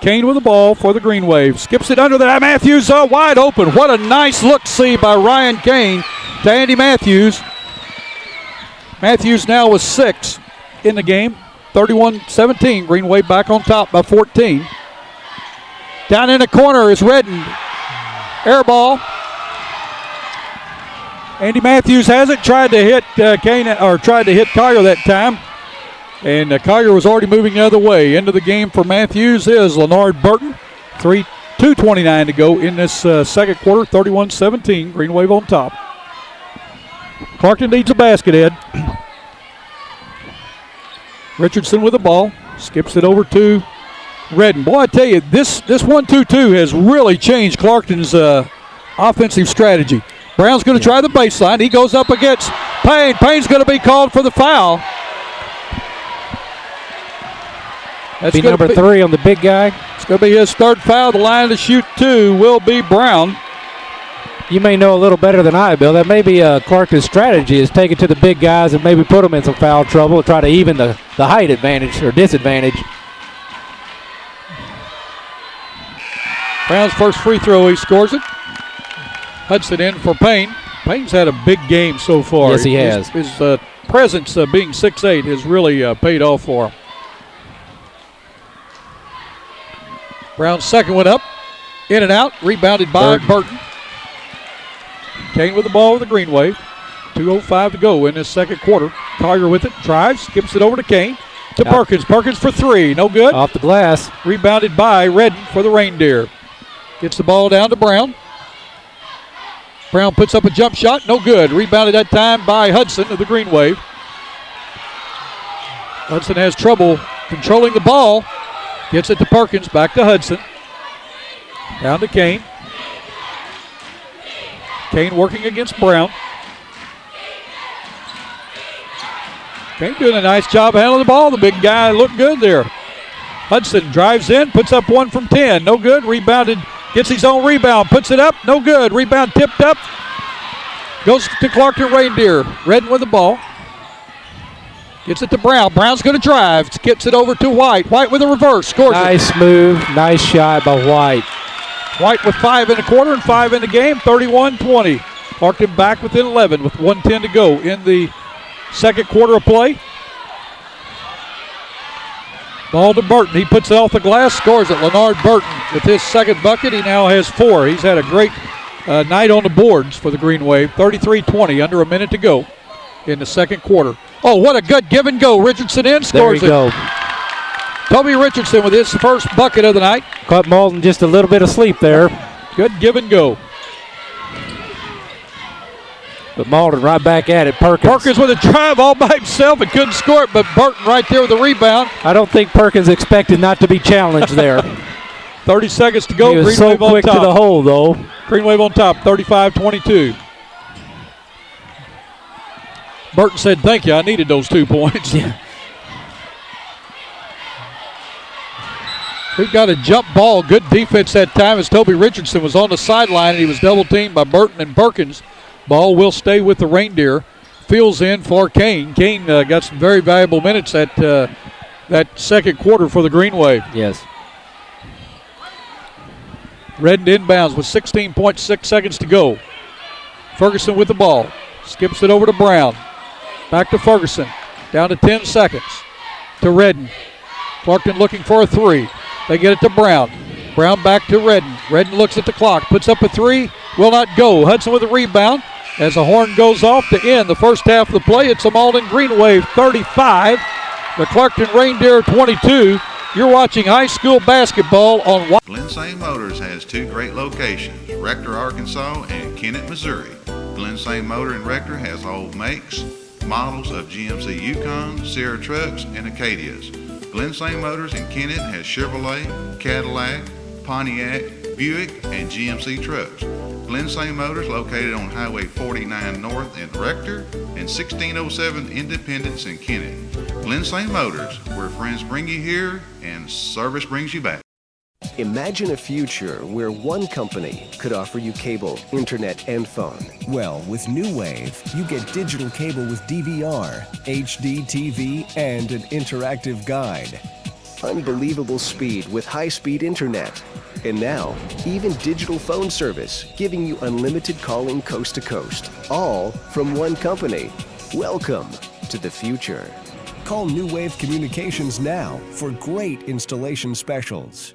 Kane with the ball for the Green Wave. Skips it under that. Matthews wide open. What a nice look-see by Ryan Kane to Andy Matthews. Matthews now with 6 in the game. 31-17. Green Wave back on top by 14. Down in the corner is Redden. Air ball. Andy Matthews has it. Tried to hit Collier that time. And Collier was already moving the other way. Into the game for Matthews is Leonard Burton. 2:29 to go in this second quarter. 31-17. Green Wave on top. Clarkton needs a basket, Ed. Richardson with the ball. Skips it over to Redden. Boy, I tell you, this 1-2-2 has really changed Clarkton's offensive strategy. Brown's going to try the baseline. He goes up against Payne. Payne's going to be called for the foul. That's number 3 on the big guy. It's going to be his third foul. The line to shoot 2 will be Brown. You may know a little better than I, Bill. That may be Clarkton's strategy is take it to the big guys and maybe put them in some foul trouble and try to even the height advantage or disadvantage. Brown's first free throw, he scores it. Hudson in for Payne. Payne's had a big game so far. Yes, he has. His presence being 6'8" has really paid off for him. Brown's second one up. In and out. Rebounded by Burton. Kane with the ball with the Green Wave. 2:05 to go in this second quarter. Collier with it. Drives. Skips it over to Kane. To Perkins. Perkins for three. No good. Off the glass. Rebounded by Redden for the Reindeer. Gets the ball down to Brown. Brown puts up a jump shot. No good. Rebounded that time by Hudson of the Green Wave. Hudson has trouble controlling the ball. Gets it to Perkins. Back to Hudson. Down to Kane. Kane working against Brown. Kane doing a nice job handling the ball. The big guy looked good there. Hudson drives in, puts up one from 10. No good. Rebounded. Gets his own rebound. Puts it up. No good. Rebound tipped up. Goes to Clarkton Reindeer. Redden with the ball. Gets it to Brown. Brown's going to drive. Gets it over to White. White with a reverse. Scores it. Nice move. Nice shot by White. White with 5 in the quarter and 5 in the game. 31-20. Clarkton back within 11 with 1:10 to go in the second quarter of play. Ball to Burton. He puts it off the glass. Scores it. Leonard Burton with his second bucket. He now has 4. He's had a great night on the boards for the Green Wave. 33-20. Under a minute to go in the second quarter. Oh, what a good give and go. Richardson in. Scores there you it. Go. Toby Richardson with his first bucket of the night. Caught Malden just a little bit of sleep there. Good give and go. But Malden right back at it. Perkins with a drive all by himself and couldn't score it, but Burton right there with the rebound. I don't think Perkins expected not to be challenged there. 30 seconds to go. He was Green so Wave quick on top. to the hole, though. Green Wave on top, 35-22. Burton said, thank you, I needed those 2 points. Yeah. We've got a jump ball. Good defense that time as Toby Richardson was on the sideline and he was double teamed by Burton and Perkins. Ball will stay with the Reindeer. Fields in for Kane. Kane got some very valuable minutes at that second quarter for the Green Wave. Yes. Redden inbounds with 16.6 seconds to go. Ferguson with the ball. Skips it over to Brown. Back to Ferguson. Down to 10 seconds. To Redden. Clarkton looking for a 3. They get it to Brown. Brown back to Redden. Redden looks at the clock. Puts up a 3. Will not go. Hudson with a rebound. As the horn goes off to end the first half of the play, it's a Malden Green Wave 35. The Clarkton Reindeer 22. You're watching high school basketball on Glen St. Motors has 2 great locations, Rector, Arkansas and Kennett, Missouri. Glen St. Motor in Rector has all makes, models of GMC Yukon, Sierra trucks, and Acadias. Glen St. Motors in Kennett has Chevrolet, Cadillac, Pontiac, Buick, and GMC trucks. Glen St. Motors located on Highway 49 North in Rector and 1607 Independence in Kennett. Glen St. Motors, where friends bring you here and service brings you back. Imagine a future where one company could offer you cable, internet, and phone. Well, with New Wave, you get digital cable with DVR, HD TV, and an interactive guide. Unbelievable speed with high-speed internet. And now, even digital phone service, giving you unlimited calling coast to coast. All from one company. Welcome to the future. Call New Wave Communications now for great installation specials.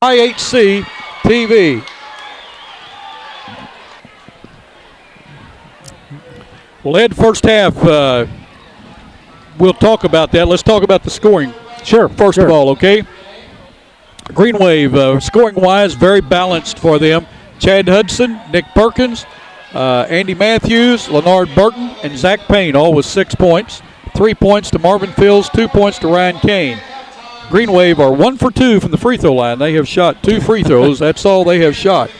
IHC TV. Well, Ed, first half, we'll talk about that. Let's talk about the scoring. Sure. First of all, okay? Green Wave, scoring-wise, very balanced for them. Chad Hudson, Nick Perkins, Andy Matthews, Leonard Burton, and Zach Payne, all with 6 points. 3 points to Marvin Fields, 2 points to Ryan Kane. Green Wave are 1 for 2 from the free throw line. They have shot 2 free throws. That's all they have shot.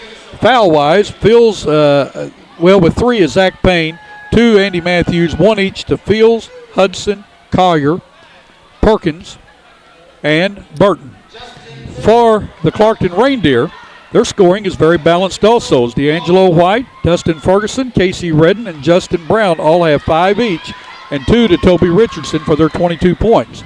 Foul-wise, Fields, with 3 is Zach Payne, 2 Andy Matthews, 1 each to Fields, Hudson, Collier, Perkins, and Burton. For the Clarkton Reindeer, Their scoring is very balanced also. As D'Angelo White, Dustin Ferguson, Casey Redden, and Justin Brown all have 5 each, and 2 to Toby Richardson for their 22 points.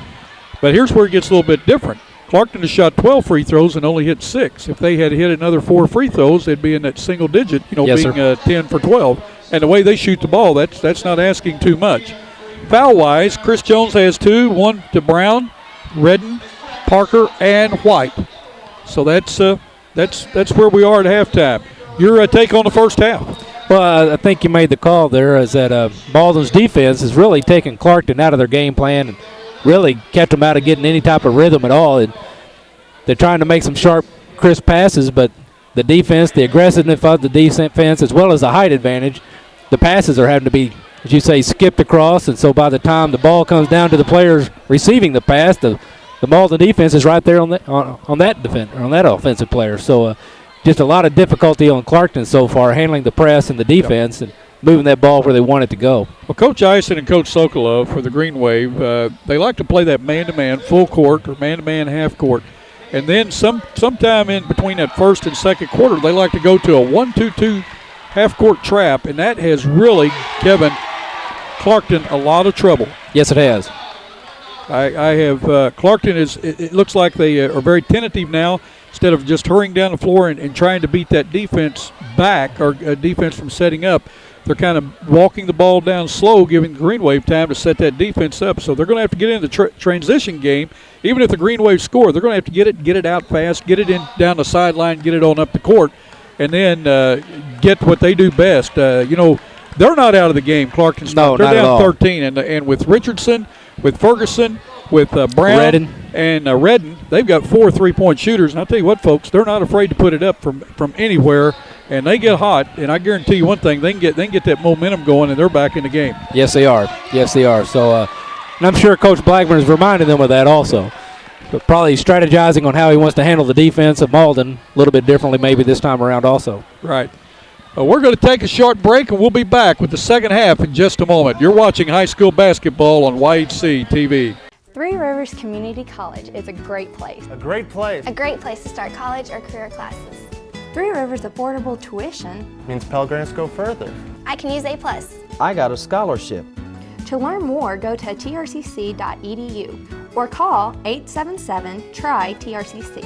But here's where it gets a little bit different. Clarkton has shot 12 free throws and only hit 6. If they had hit another 4 free throws, they'd be in that single digit, Yes, being 10 for 12. And the way they shoot the ball, that's not asking too much. Foul-wise, Chris Jones has 2, 1 to Brown, Redden, Parker, and White. So that's where we are at halftime. Your take on the first half? Well, I think you made the call there, is that Malden's defense has really taken Clarkton out of their game plan and really kept them out of getting any type of rhythm at all. And they're trying to make some sharp, crisp passes, but the defense, the aggressiveness of the defense, as well as the height advantage, the passes are having to be, as you say, skipped across. And so by the time the ball comes down to the players receiving the pass, the Malden defense is right there on that offensive player. So just a lot of difficulty on Clarkton so far, handling the press and the defense and moving that ball where they want it to go. Well, Coach Eisen and Coach Sokolov for the Green Wave, they like to play that man-to-man full court or man-to-man half court. And then sometime in between that first and second quarter, they like to go to a 1-2-2 half-court trap, and that has really given Clarkton a lot of trouble. Yes, it has. I have Clarkton it looks like they are very tentative now. Instead of just hurrying down the floor and trying to beat that defense back or defense from setting up, they're kind of walking the ball down slow, giving the Green Wave time to set that defense up. So they're going to have to get into the transition game. Even if the Green Wave score, they're going to have to get it out fast, get it in down the sideline, get it on up the court, and then get what they do best. They're not out of the game, Clarkton's not. They're not down at all. 13, and with Richardson, with Ferguson, with Brown Redden. and Redden, they've got 4 3-point shooters. And I'll tell you what, folks, they're not afraid to put it up from anywhere, and they get hot. And I guarantee you one thing, they can get that momentum going, and they're back in the game. Yes, they are. Yes, they are. So, and I'm sure Coach Blackburn is reminding them of that also. But probably strategizing on how he wants to handle the defense of Malden a little bit differently maybe this time around also. Right. We're going to take a short break, and we'll be back with the second half in just a moment. You're watching high school basketball on YHC TV. Three Rivers Community College is a great place. A great place. A great place to start college or career classes. Three Rivers affordable tuition means Pell Grants go further. I can use A+. I got a scholarship. To learn more, go to trcc.edu or call 877-TRY-TRCC.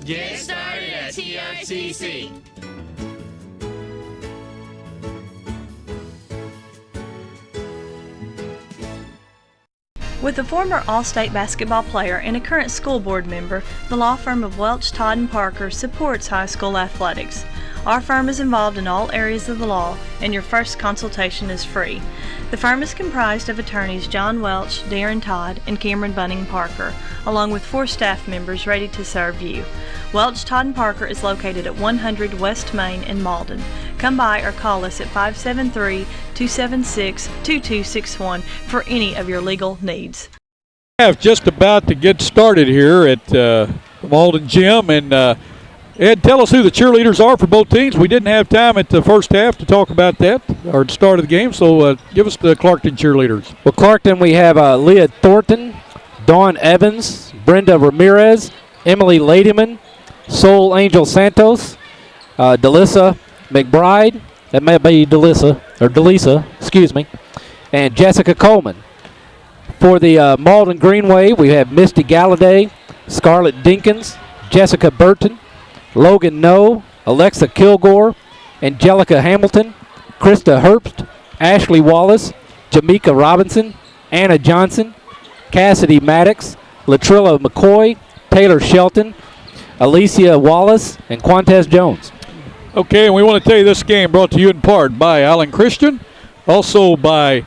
Get started at TRCC. With a former All-State basketball player and a current school board member, the law firm of Welch, Todd & Parker supports high school athletics. Our firm is involved in all areas of the law, and your first consultation is free. The firm is comprised of attorneys John Welch, Darren Todd, and Cameron Bunning Parker, along with 4 staff members ready to serve you. Welch, Todd & Parker is located at 100 West Main in Malden. Come by or call us at 573-276-2261 for any of your legal needs. We're just about to get started here at the Malden Gym, and Ed, tell us who the cheerleaders are for both teams. We didn't have time at the first half to talk about that, or at the start of the game, so give us the Clarkton cheerleaders. Well, Clarkton, we have Leah Thornton, Dawn Evans, Brenda Ramirez, Emily Ladyman, Soul Angel Santos, Delissa McBride, that may be Delisa, excuse me, and Jessica Coleman. For the Malden Green Wave, we have Misty Galladay, Scarlett Dinkins, Jessica Burton, Logan No, Alexa Kilgore, Angelica Hamilton, Krista Herbst, Ashley Wallace, Jamaica Robinson, Anna Johnson, Cassidy Maddox, Latrilla McCoy, Taylor Shelton, Alicia Wallace, and Quantez Jones. Okay, and we want to tell you this game brought to you in part by Allen Christian, also by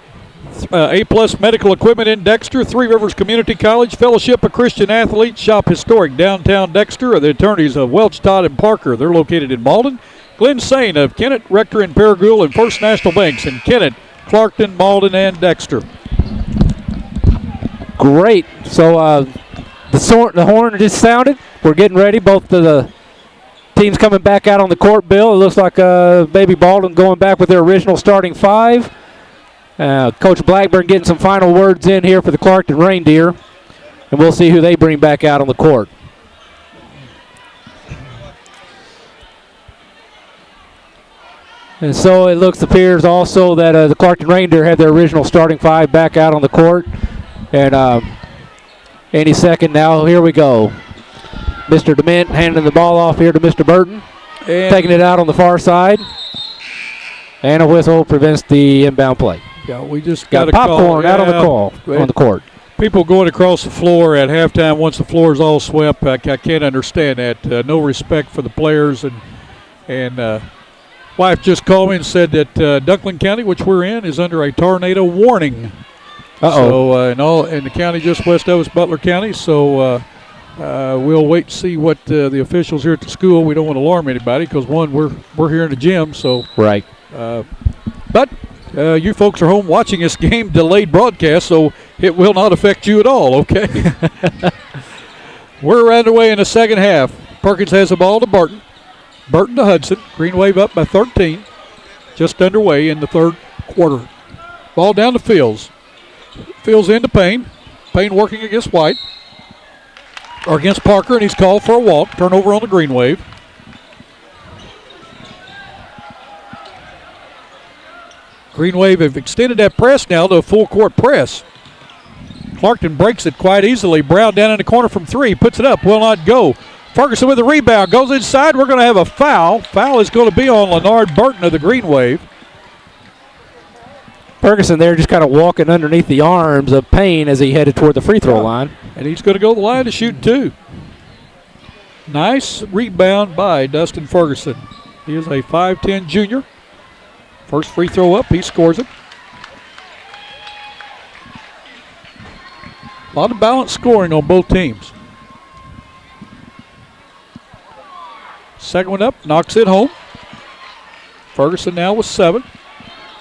A+ Medical Equipment in Dexter, Three Rivers Community College, Fellowship of Christian Athletes, Shop Historic Downtown Dexter, are the attorneys of Welch, Todd & Parker. They're located in Malden. Glenn Sain of Kennett, Rector in Paragould, and First National Banks in Kennett, Clarkton, Malden, and Dexter. Great. So the horn just sounded. We're getting ready. Both of the teams coming back out on the court, Bill. It looks like Baby Malden going back with their original starting 5. Coach Blackburn getting some final words in here for the Clarkton Reindeer, and we'll see who they bring back out on the court. And so it appears also that the Clarkton Reindeer have their original starting 5 back out on the court. And any second now, here we go. Mr. DeMint handing the ball off here to Mr. Burton. And taking it out on the far side. And a whistle prevents the inbound play. Yeah, we just got a popcorn call. out on the call on the court. People going across the floor at halftime once the floor is all swept. I can't understand that. No respect for the players. And wife just called me and said that Duncklin County, which we're in, is under a tornado warning. So and the county just west of us, Butler County. So we'll wait to see what the officials here at the school. We don't want to alarm anybody because one, we're here in the gym. So right. But you folks are home watching this game, delayed broadcast, so it will not affect you at all. Okay. We're underway in the second half. Perkins has the ball to Burton. Burton to Hudson. Green Wave up by 13. Just underway in the third quarter. Ball down to Fields. Fields into Payne. Payne working against White. Or against Parker, and he's called for a walk. Turnover on the Green Wave. Green Wave have extended that press now to a full court press. Clarkton breaks it quite easily. Brown down in the corner from 3. Puts it up. Will not go. Ferguson with the rebound. Goes inside. We're going to have a foul. Foul is going to be on Leonard Burton of the Green Wave. Ferguson there just kind of walking underneath the arms of Payne as he headed toward the free throw line. And he's going to go to the line to shoot 2. Nice rebound by Dustin Ferguson. He is a 5'10 junior. First free throw up, he scores it. A lot of balanced scoring on both teams. Second one up, knocks it home. Ferguson now with 7.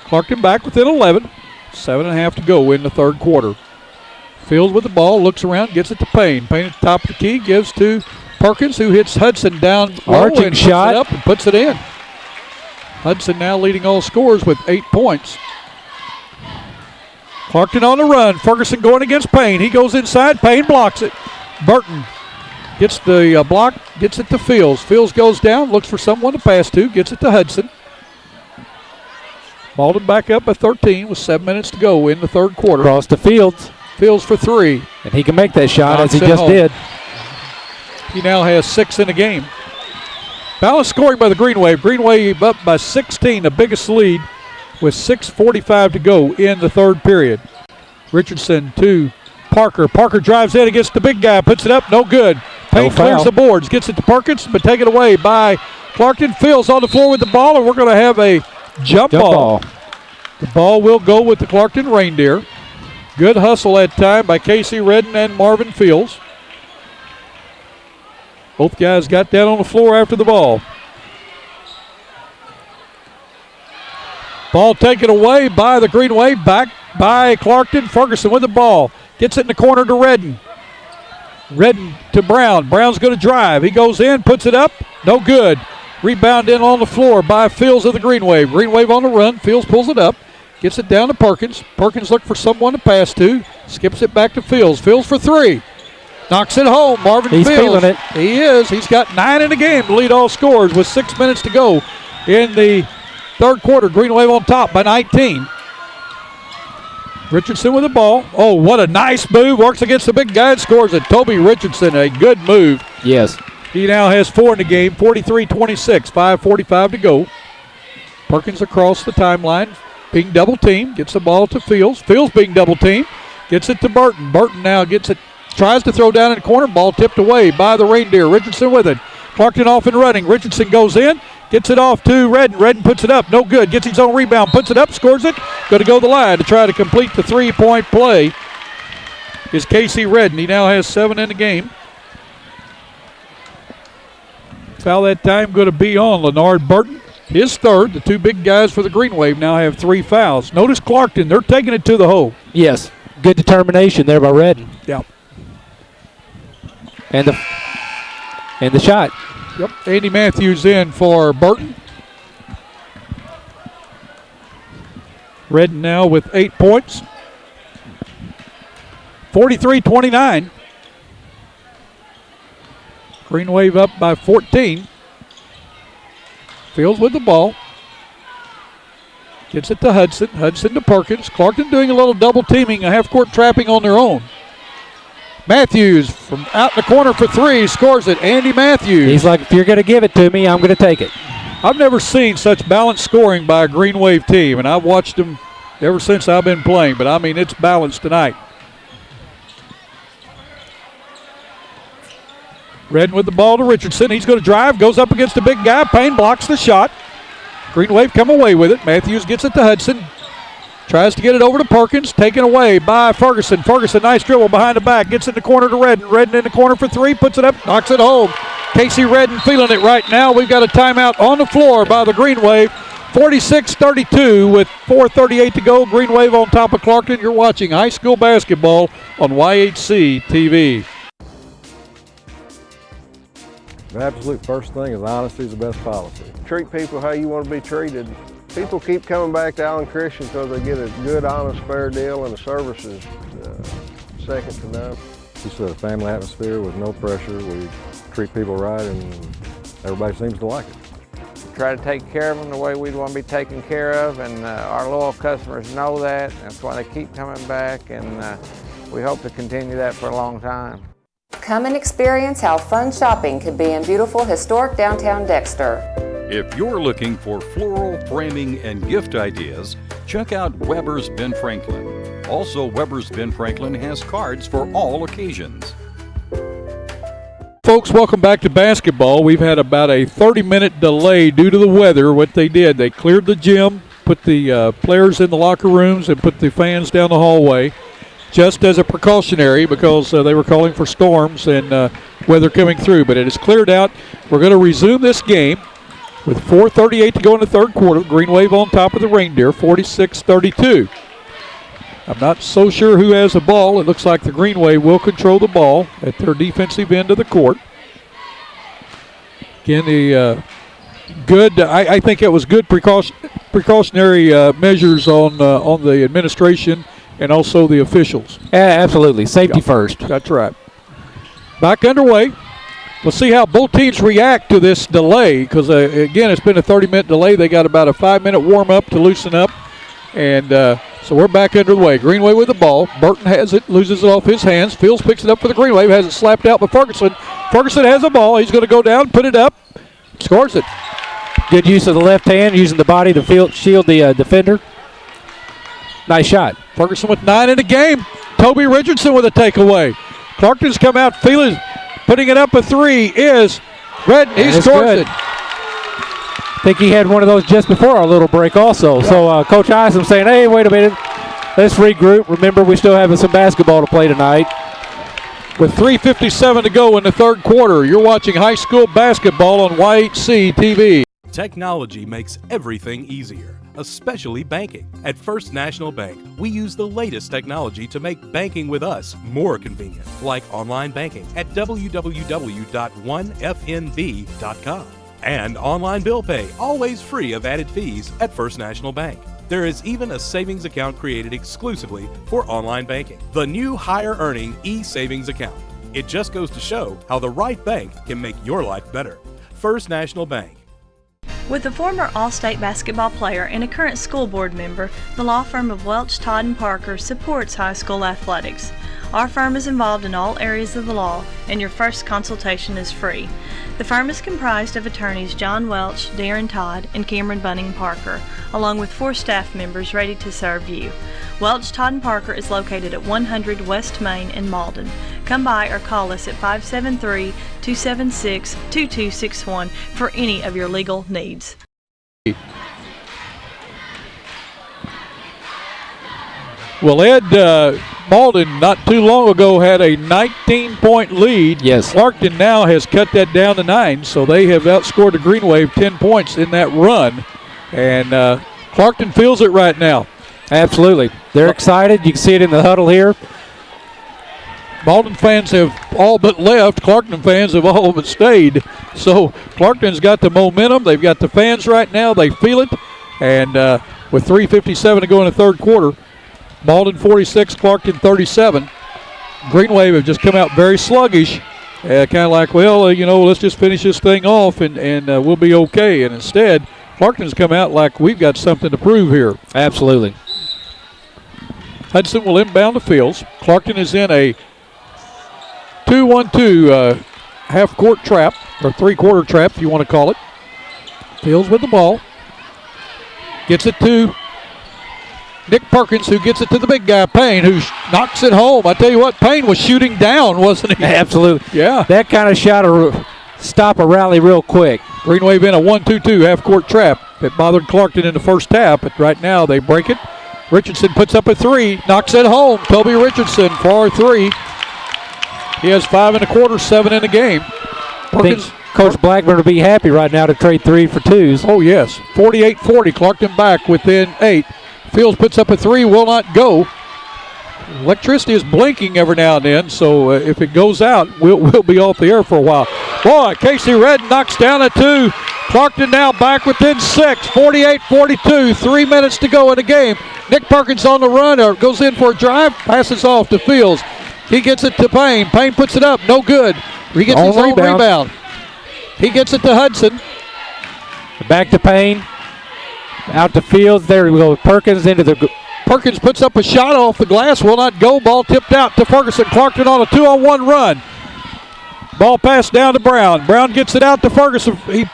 Clarkton back within 11. 7.5 to go in the third quarter. Fields with the ball, looks around, gets it to Payne. Payne at the top of the key, gives to Perkins, who hits Hudson down low arching and shot. Puts it up and puts it in. Hudson now leading all scorers with 8 points. Clarkton on the run. Ferguson going against Payne. He goes inside. Payne blocks it. Burton gets the block, gets it to Fields. Fields goes down, looks for someone to pass to, gets it to Hudson. Malden back up at 13 with 7 minutes to go in the third quarter. Cross to Fields. Fields for 3. And he can make that shot Knocks as he just home. did. He now has 6 in the game. Balanced scoring by the Green Wave. Green Wave up by 16, the biggest lead with 6:45 to go in the third period. Richardson to Parker. Parker drives in against the big guy, puts it up, no good. Payne clears the boards, gets it to Perkins, but taken away by Clarkton. Fields on the floor with the ball, and we're going to have a jump ball. The ball will go with the Clarkton Reindeer. Good hustle that time by Casey Redden and Marvin Fields. Both guys got down on the floor after the ball. Ball taken away by the Green Wave. Back by Clarkton. Ferguson with the ball. Gets it in the corner to Redden. Redden to Brown. Brown's going to drive. He goes in, puts it up. No good. Rebound in on the floor by Fields of the Green Wave. Green Wave on the run. Fields pulls it up. Gets it down to Perkins. Perkins looks for someone to pass to. Skips it back to Fields. Fields for 3. Knocks it home. Marvin Fields. He's feeling it. He is. He's got 9 in the game to lead all scorers with 6 minutes to go in the third quarter. Green Wave on top by 19. Richardson with the ball. Oh, what a nice move. Works against the big guy and scores it. Toby Richardson, a good move. Yes. He now has 4 in the game. 43-26. 5:45 to go. Perkins across the timeline. Being double teamed. Gets the ball to Fields. Fields being double teamed. Gets it to Burton. Burton now gets it. Tries to throw down in the corner. Ball tipped away by the Reindeer. Richardson with it. Clarkton off and running. Richardson goes in. Gets it off to Redden. Redden puts it up. No good. Gets his own rebound. Puts it up. Scores it. Going to go the line to try to complete the three-point play is Casey Redden. He now has 7 in the game. Foul that time going to be on Leonard Burton. His third. The 2 big guys for the Green Wave now have 3 fouls. Notice Clarkton. They're taking it to the hole. Yes. Good determination there by Redden. Yeah. And the shot. Yep. Andy Matthews in for Burton. Redden now with 8 points. 43-29. Green Wave up by 14. Fields with the ball. Gets it to Hudson. Hudson to Perkins. Clarkton doing a little double teaming, a half-court trapping on their own. Matthews from out in the corner for three, scores it. Andy Matthews. He's like, if you're going to give it to me, I'm going to take it. I've never seen such balanced scoring by a Green Wave team, and I've watched them ever since I've been playing, but I mean, it's balanced tonight. Redden with the ball to Richardson. He's going to drive, goes up against the big guy. Payne blocks the shot. Green Wave come away with it. Matthews gets it to Hudson. Tries to get it over to Perkins, taken away by Ferguson. Ferguson, nice dribble behind the back, gets it in the corner to Redden. Redden in the corner for three, puts it up, knocks it home. Casey Redden feeling it right now. We've got a timeout on the floor by the Green Wave. 46-32 with 4:38 to go. Green Wave on top of Clarkton. You're watching high school basketball on YHC TV. The absolute first thing is honesty is the best policy. Treat people how you want to be treated. People keep coming back to Allen Christian because they get a good, honest, fair deal, and the service is second to none. Just a family atmosphere with no pressure. We treat people right, and everybody seems to like it. Try to take care of them the way we'd want to be taken care of, and our loyal customers know that. That's why they keep coming back, and we hope to continue that for a long time. Come and experience how fun shopping can be in beautiful historic downtown Dexter. If you're looking for floral, framing, and gift ideas, check out Weber's Ben Franklin. Also, Weber's Ben Franklin has cards for all occasions. Folks, welcome back to basketball. We've had about a 30-minute delay due to the weather. What they did, they cleared the gym, put the players in the locker rooms, and put the fans down the hallway just as a precautionary because they were calling for storms and weather coming through. But it is cleared out. We're going to resume this game with 4:38 to go in the third quarter. Green Wave on top of the Reindeer, 46-32. I'm not so sure who has the ball. It looks like the Green Wave will control the ball at their defensive end of the court. Again, the I think it was good precautionary measures on the administration and also the officials. Yeah, absolutely. Safety first. That's right. Back underway. We'll see how both teams react to this delay because, again, it's been a 30-minute delay. They got about a 5-minute warm-up to loosen up. And so we're back underway. Green Wave with the ball. Burton has it, loses it off his hands. Fields picks it up for the Green Wave, has it slapped out by Ferguson. Ferguson has the ball. He's going to go down, put it up, scores it. Good use of the left hand, using the body to shield the defender. Nice shot. Ferguson with 9 in the game. Toby Richardson with a takeaway. Clarkton's come out feeling, putting it up a three is Redden. He scores it. I think he had one of those just before our little break also. Yeah. So Coach Isom saying, hey, wait a minute. Let's regroup. Remember, we still have some basketball to play tonight. With 3:57 to go in the third quarter, you're watching high school basketball on YHC TV. Technology makes everything easier, especially banking. At First National Bank, we use the latest technology to make banking with us more convenient, like online banking at www.onefnb.com. And online bill pay, always free of added fees at First National Bank. There is even a savings account created exclusively for online banking, the new higher earning e-savings account. It just goes to show how the right bank can make your life better. First National Bank. With a former All-State basketball player and a current school board member, the law firm of Welch, Todd & Parker supports high school athletics. Our firm is involved in all areas of the law, and your first consultation is free. The firm is comprised of attorneys John Welch, Darren Todd, and Cameron Bunning Parker, along with 4 staff members ready to serve you. Welch, Todd & Parker is located at 100 West Main in Malden. Come by or call us at 573-276-2261 for any of your legal needs. Well, Ed, Malden not too long ago had a 19-point lead. Yes. Clarkton now has cut that down to 9, so they have outscored the Green Wave 10 points in that run. And Clarkton feels it right now. Absolutely. They're excited. You can see it in the huddle here. Malden fans have all but left. Clarkton fans have all but stayed. So Clarkton's got the momentum. They've got the fans right now. They feel it. And with 3:57 to go in the third quarter, Malden 46, Clarkton 37. Green Wave have just come out very sluggish. Kind of like, well, let's just finish this thing off and we'll be okay. And instead, Clarkton's come out like we've got something to prove here. Absolutely. Hudson will inbound to Fields. Clarkton is in a 2-1-2 half-court trap, or three-quarter trap if you want to call it. Fields with the ball. Gets it to Nick Perkins, who gets it to the big guy, Payne, who knocks it home. I tell you what, Payne was shooting down, wasn't he? Absolutely. Yeah. That kind of shot will stop a rally real quick. Green Wave in a 1-2-2 half-court trap. It bothered Clarkton in the first half, but right now they break it. Richardson puts up a three, knocks it home. Toby Richardson for three. He has 5 1/4, 7 in the game. Perkins, Coach Blackburn will be happy right now to trade 3 for 2s. Oh, yes. 48-40. Clarkton back within 8. Fields puts up a three, will not go. Electricity is blinking every now and then, so if it goes out, we'll be off the air for a while. Boy, Casey Redden knocks down a 2. Clarkton now back within 6. 48-42. 3 minutes to go in the game. Nick Perkins on the run, or goes in for a drive, passes off to Fields. He gets it to Payne. Payne puts it up, no good. He gets his own rebound. He gets it to Hudson. Back to Payne. Out to Fields. There we go. Perkins into the. Perkins puts up a shot off the glass, will not go. Ball tipped out to Ferguson. Clarkton on a 2-on-1 run. Ball passed down to Brown. Brown gets it out to Ferguson. He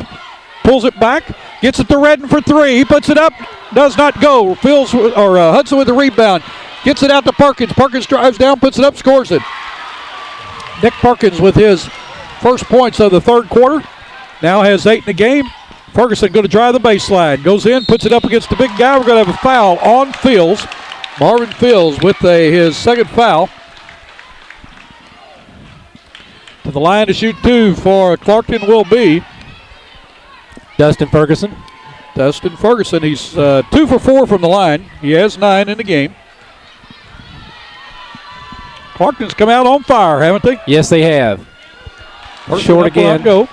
pulls it back, gets it to Redden for 3. He puts it up, does not go. Hudson with the rebound. Gets it out to Perkins. Perkins drives down, puts it up, scores it. Nick Perkins with his first points of the third quarter. Now has 8 in the game. Ferguson going to drive the baseline. Goes in, puts it up against the big guy. We're going to have a foul on Fields. Marvin Fields with his second foul. To the line to shoot 2 for Clarkton will be Dustin Ferguson. Dustin Ferguson. He's 2 for 4 from the line. He has 9 in the game. Clarkton's come out on fire, haven't they? Yes, they have. Short again. Go.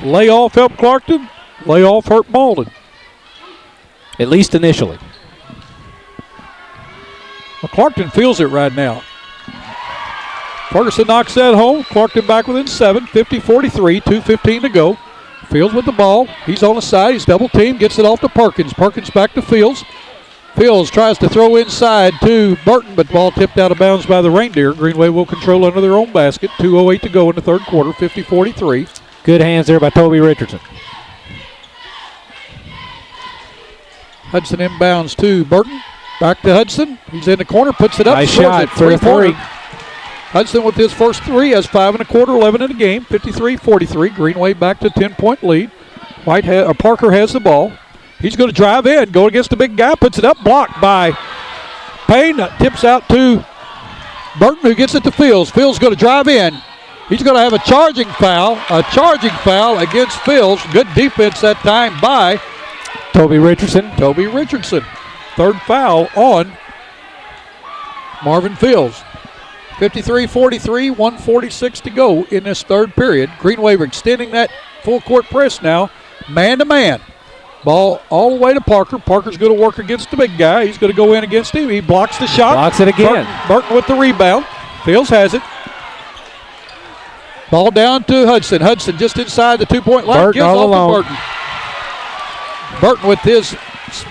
Layoff helped Clarkton. Layoff hurt Malden. At least initially. Well, Clarkton feels it right now. Ferguson knocks that home. Clarkton back within 7. 50-43. 2:15 to go. Fields with the ball. He's on the side. He's double teamed. Gets it off to Perkins. Perkins back to Fields. Fields tries to throw inside to Burton, but the ball tipped out of bounds by the Reindeer. Greenway will control under their own basket. 2:08 to go in the third quarter. 50-43. Good hands there by Toby Richardson. Hudson inbounds to Burton. Back to Hudson. He's in the corner, puts it up. Nice shot for a 3. Hudson with his first 3 has 5 1/4, 11 in the game. 53-43. Greenway back to 10-point lead. Parker has the ball. He's going to drive in, go against the big guy, puts it up, blocked by Payne. Tips out to Burton, who gets it to Fields. Fields going to drive in. He's going to have a charging foul against Fields. Good defense that time by Toby Richardson. Third foul on Marvin Fields. 53-43, 1:46 to go in this third period. Green Wave extending that full court press now, man to man. Ball all the way to Parker. Parker's going to work against the big guy. He's going to go in against him. He blocks the shot. Blocks it again. Burton with the rebound. Fields has it. Ball down to Hudson. Hudson just inside the 2-point line. Burton all alone. To Burton. Burton with his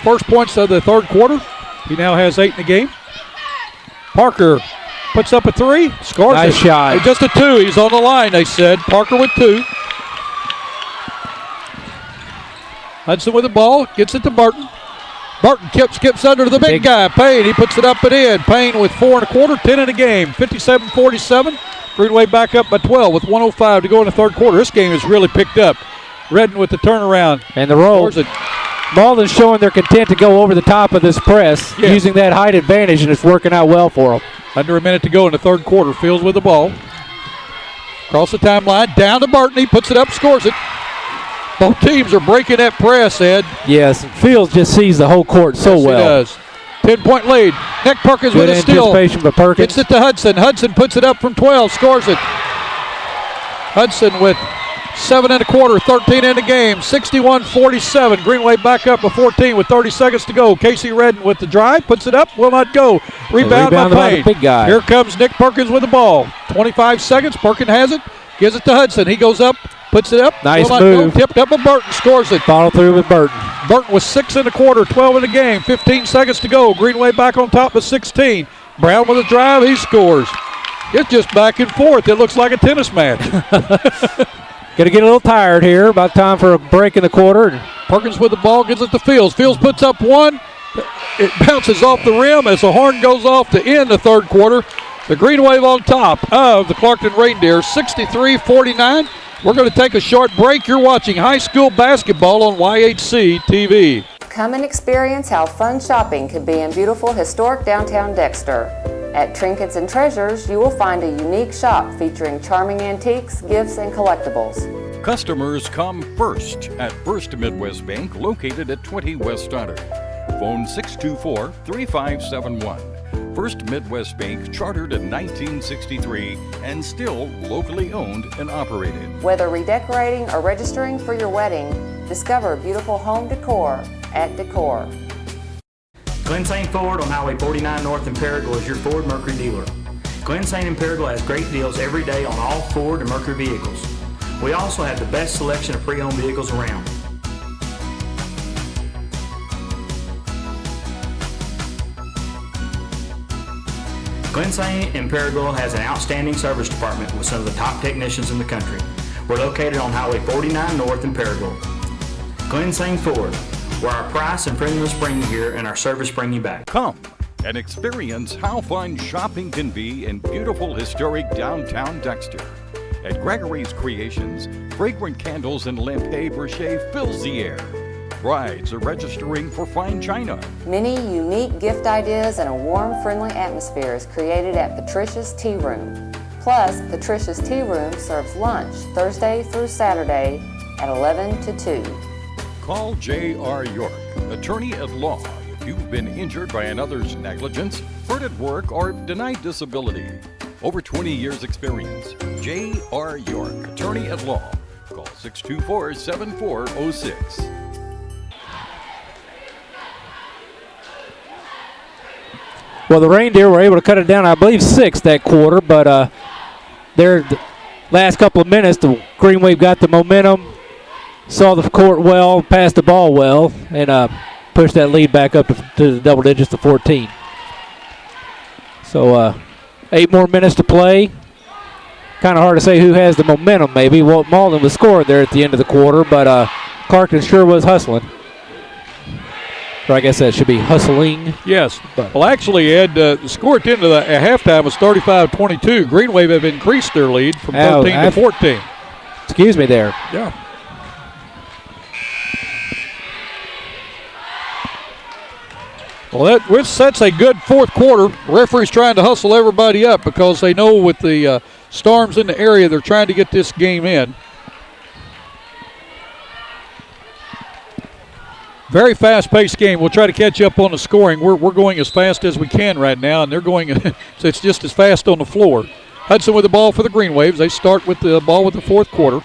first points of the third quarter. He now has 8 in the game. Parker puts up a 3. Scores nice it. Shot. Just a 2. He's on the line, they said. Parker with 2. Hudson with the ball. Gets it to Burton. Burton skips under the big guy. Payne, he puts it up and in. Payne with 4 1/4, 10 in the game. 57-47. Greenway back up by 12 with 1:05 to go in the third quarter. This game has really picked up. Redden with the turnaround. And the roll. Malden's showing they're content to go over the top of this press, using that height advantage, and it's working out well for them. Under a minute to go in the third quarter. Fields with the ball. Across the timeline, down to Burton. He puts it up, scores it. Both teams are breaking that press, Ed. Yes, Fields just sees the whole court so well. He does. 10-point lead. Nick Perkins with a steal. Good anticipation by Perkins. Gets it to Hudson. Hudson puts it up from 12, scores it. Hudson with 7 1/4, 13 in the game. 61-47. Greenway back up by 14 with 30 seconds to go. Casey Redden with the drive, puts it up, will not go. Rebound by Payne. Big guy. Here comes Nick Perkins with the ball. 25 seconds. Perkins has it. Gives it to Hudson. He goes up, Puts it up. Nice move. Tipped up, and Burton scores it. Follow through with Burton. Burton with 6 in the quarter, 12 in the game. 15 seconds to go. Green Wave back on top of 16. Brown with a drive. He scores. It's just back and forth. It looks like a tennis match. Going to get a little tired here. About time for a break in the quarter. Perkins with the ball, gives it to Fields. Fields puts up one. It bounces off the rim as the horn goes off to end the third quarter. The Green Wave on top of the Clarkton Reindeer, 63-49. We're going to take a short break. You're watching high school basketball on YHC TV. Come and experience how fun shopping can be in beautiful historic downtown Dexter. At Trinkets and Treasures, you will find a unique shop featuring charming antiques, gifts, and collectibles. Customers come first at First Midwest Bank, located at 20 West Stoddard. Phone 624-3571. First Midwest Bank, chartered in 1963 and still locally owned and operated. Whether redecorating or registering for your wedding, discover beautiful home decor at Decor. Glen St. Ford on Highway 49 North in Paragould is your Ford Mercury dealer. Glen St. and Paragould has great deals every day on all Ford and Mercury vehicles. We also have the best selection of pre-owned vehicles around. Glen St. and Paragould has an outstanding service department with some of the top technicians in the country. We're located on Highway 49 North in Paragould. Glen St. Ford, where our price and friendliness bring you here and our service bring you back. Come and experience how fun shopping can be in beautiful historic downtown Dexter. At Gregory's Creations, fragrant candles and lampe brochet fills the air. Brides are registering for fine china. Many unique gift ideas and a warm, friendly atmosphere is created at Patricia's Tea Room. Plus, Patricia's Tea Room serves lunch Thursday through Saturday at 11 to 2. Call J.R. York, attorney at law, if you've been injured by another's negligence, hurt at work, or denied disability. Over 20 years experience. J.R. York, attorney at law. Call 624-7406. Well, the Reindeer were able to cut it down, I believe, 6 that quarter, but the last couple of minutes, the Green Wave got the momentum, saw the court well, passed the ball well, and pushed that lead back up to the double digits to 14. So 8 more minutes to play. Kind of hard to say who has the momentum, maybe. Well, Malden was scored there at the end of the quarter, but Clarkton sure was hustling. Or I guess that should be hustling. Yes. Well, actually, Ed, the score at the end of the halftime was 35-22. Green Wave have increased their lead from 13 to 14. Excuse me there. Yeah. Well, that sets a good fourth quarter. Referee's trying to hustle everybody up because they know with the storms in the area, they're trying to get this game in. Very fast-paced game. We'll try to catch up on the scoring. We're going as fast as we can right now, and they're going so it's just as fast on the floor. Hudson with the ball for the Green Waves. They start with the ball with the fourth quarter.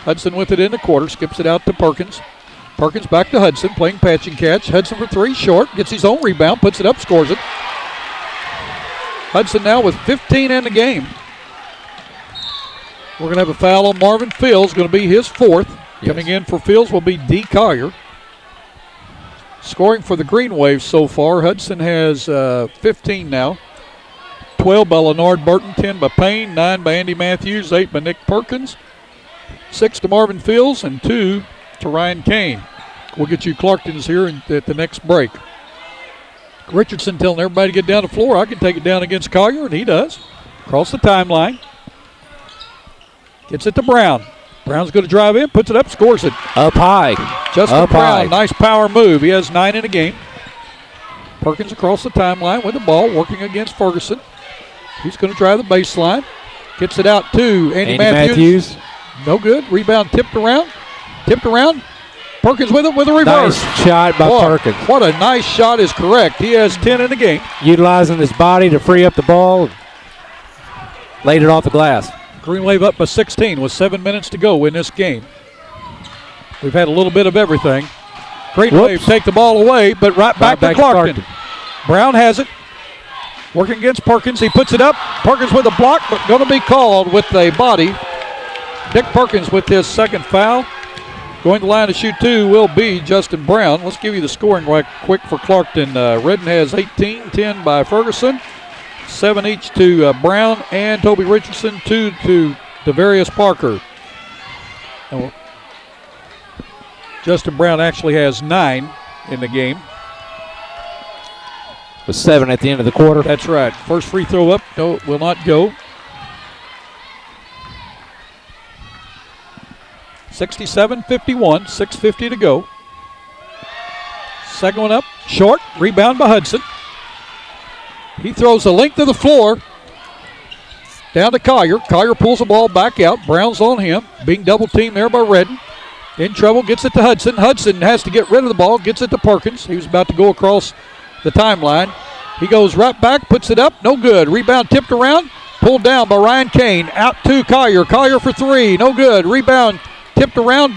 Hudson with it in the quarter, skips it out to Perkins. Perkins back to Hudson, playing patch and catch. Hudson for 3, short, gets his own rebound, puts it up, scores it. Hudson now with 15 in the game. We're going to have a foul on Marvin Fields, going to be his 4th. Yes. Coming in for Fields will be D. Collier. Scoring for the Green Waves so far, Hudson has 15 now. 12 by Leonard Burton, 10 by Payne, 9 by Andy Matthews, 8 by Nick Perkins, 6 to Marvin Fields, and 2 to Ryan Kane. We'll get you Clarkton's here at the next break. Richardson telling everybody to get down the floor. I can take it down against Collier, and he does. Across the timeline. Gets it to Brown. Brown's going to drive in, puts it up, scores it. Up high. Justin Brown, nice power move. He has 9 in the game. Perkins across the timeline with the ball, working against Ferguson. He's going to drive the baseline. Gets it out to Andy Matthews. No good. Rebound tipped around. Perkins with it with a reverse. Nice shot by Perkins. What a nice shot is correct. He has 10 in the game. Utilizing his body to free up the ball. Laid it off the glass. Green Wave up by 16 with 7 minutes to go in this game. We've had a little bit of everything. Green Wave take the ball away, but right back to Clarkton. Brown has it. Working against Perkins. He puts it up. Perkins with a block, but going to be called with a body Dick Perkins with his second foul. Going to the line to shoot 2 will be Justin Brown. Let's give you the scoring right quick for Clarkton. Redden has 18, 10 by Ferguson, 7 each to Brown and Toby Richardson, 2 to Devarius Parker. And Justin Brown actually has 9 in the game. With 7 at the end of the quarter. That's right. First free throw up, no, will not go. 67-51, 6:50 to go. Second one up, short, rebound by Hudson. He throws the length of the floor down to Collier. Collier pulls the ball back out. Brown's on him, being double teamed there by Redden. In trouble, gets it to Hudson. Hudson has to get rid of the ball, gets it to Perkins. He was about to go across the timeline. He goes right back, puts it up, no good. Rebound tipped around, pulled down by Ryan Kane. Out to Collier. Collier for 3, no good. Rebound tipped around,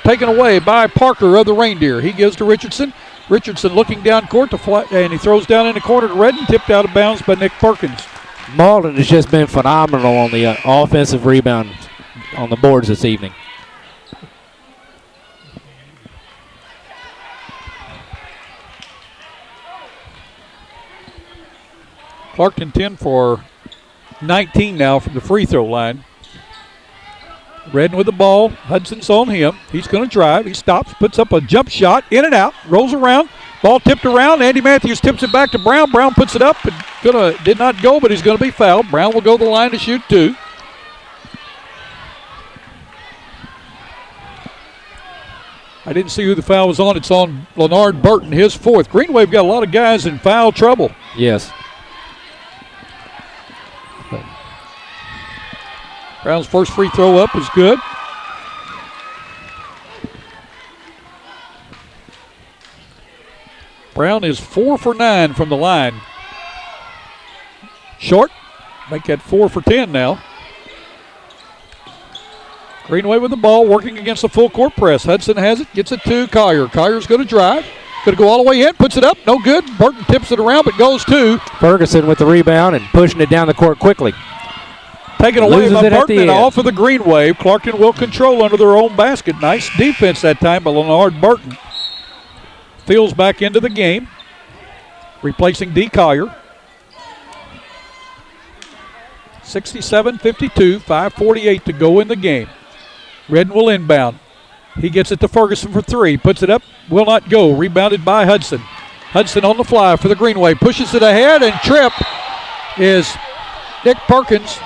taken away by Parker of the Reindeer. He gives to Richardson. Richardson looking down court to flat, and he throws down in the corner to Redden, tipped out of bounds by Nick Perkins. Malden has just been phenomenal on the offensive rebound on the boards this evening. Clarkton 10 for 19 now from the free throw line. Redden with the ball. Hudson's on him. He's going to drive. He stops, puts up a jump shot, in and out, rolls around. Ball tipped around. Andy Matthews tips it back to Brown. Brown puts it up. Did not go, but he's going to be fouled. Brown will go to the line to shoot 2. I didn't see who the foul was on. It's on Leonard Burton, his 4th. Green Wave got a lot of guys in foul trouble. Yes. Brown's first free throw up is good. Brown is 4 for 9 from the line. Short. Make that 4 for 10 now. Greenway with the ball, working against the full court press. Hudson has it, gets it to Collier. Collier's going to drive. Going to go all the way in, puts it up, no good. Burton tips it around, but goes to Ferguson with the rebound and pushing it down the court quickly. Taken away by Burton and off of the Green Wave. Clarkton will control under their own basket. Nice defense that time by Leonard Burton. Fields back into the game, replacing D. Collier. 67-52, 5:48 to go in the game. Redden will inbound. He gets it to Ferguson for 3. Puts it up, will not go. Rebounded by Hudson. Hudson on the fly for the Green Wave. Pushes it ahead, and trip is Nick Perkins.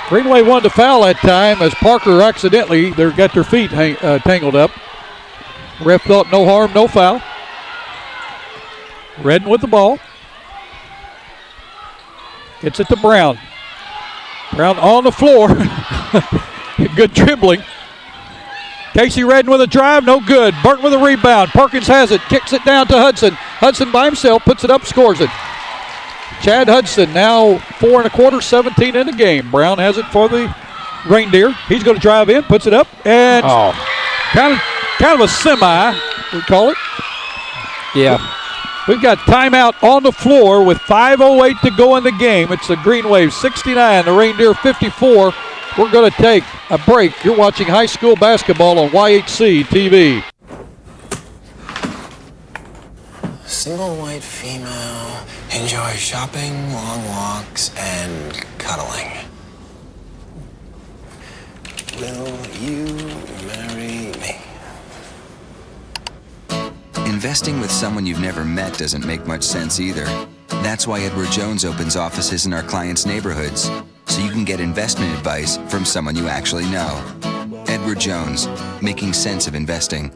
Greenway wanted to foul that time as Parker accidentally got their feet tangled up. Ref thought no harm, no foul. Redden with the ball. Gets it to Brown. Brown on the floor. Good dribbling. Casey Redden with a drive, no good. Burton with a rebound. Perkins has it, kicks it down to Hudson. Hudson by himself, puts it up, scores it. Chad Hudson now 4 1/4, 17 in the game. Brown has it for the Reindeer. He's going to drive in, puts it up, and kind of a semi, we call it. Yeah. We've got timeout on the floor with 5:08 to go in the game. It's the Green Wave 69, the Reindeer 54. We're going to take a break. You're watching high school basketball on YHC TV. Single white female, enjoy shopping, long walks, and cuddling. Will you marry me? Investing with someone you've never met doesn't make much sense either. That's why Edward Jones opens offices in our clients' neighborhoods, so you can get investment advice from someone you actually know. Edward Jones, making sense of investing.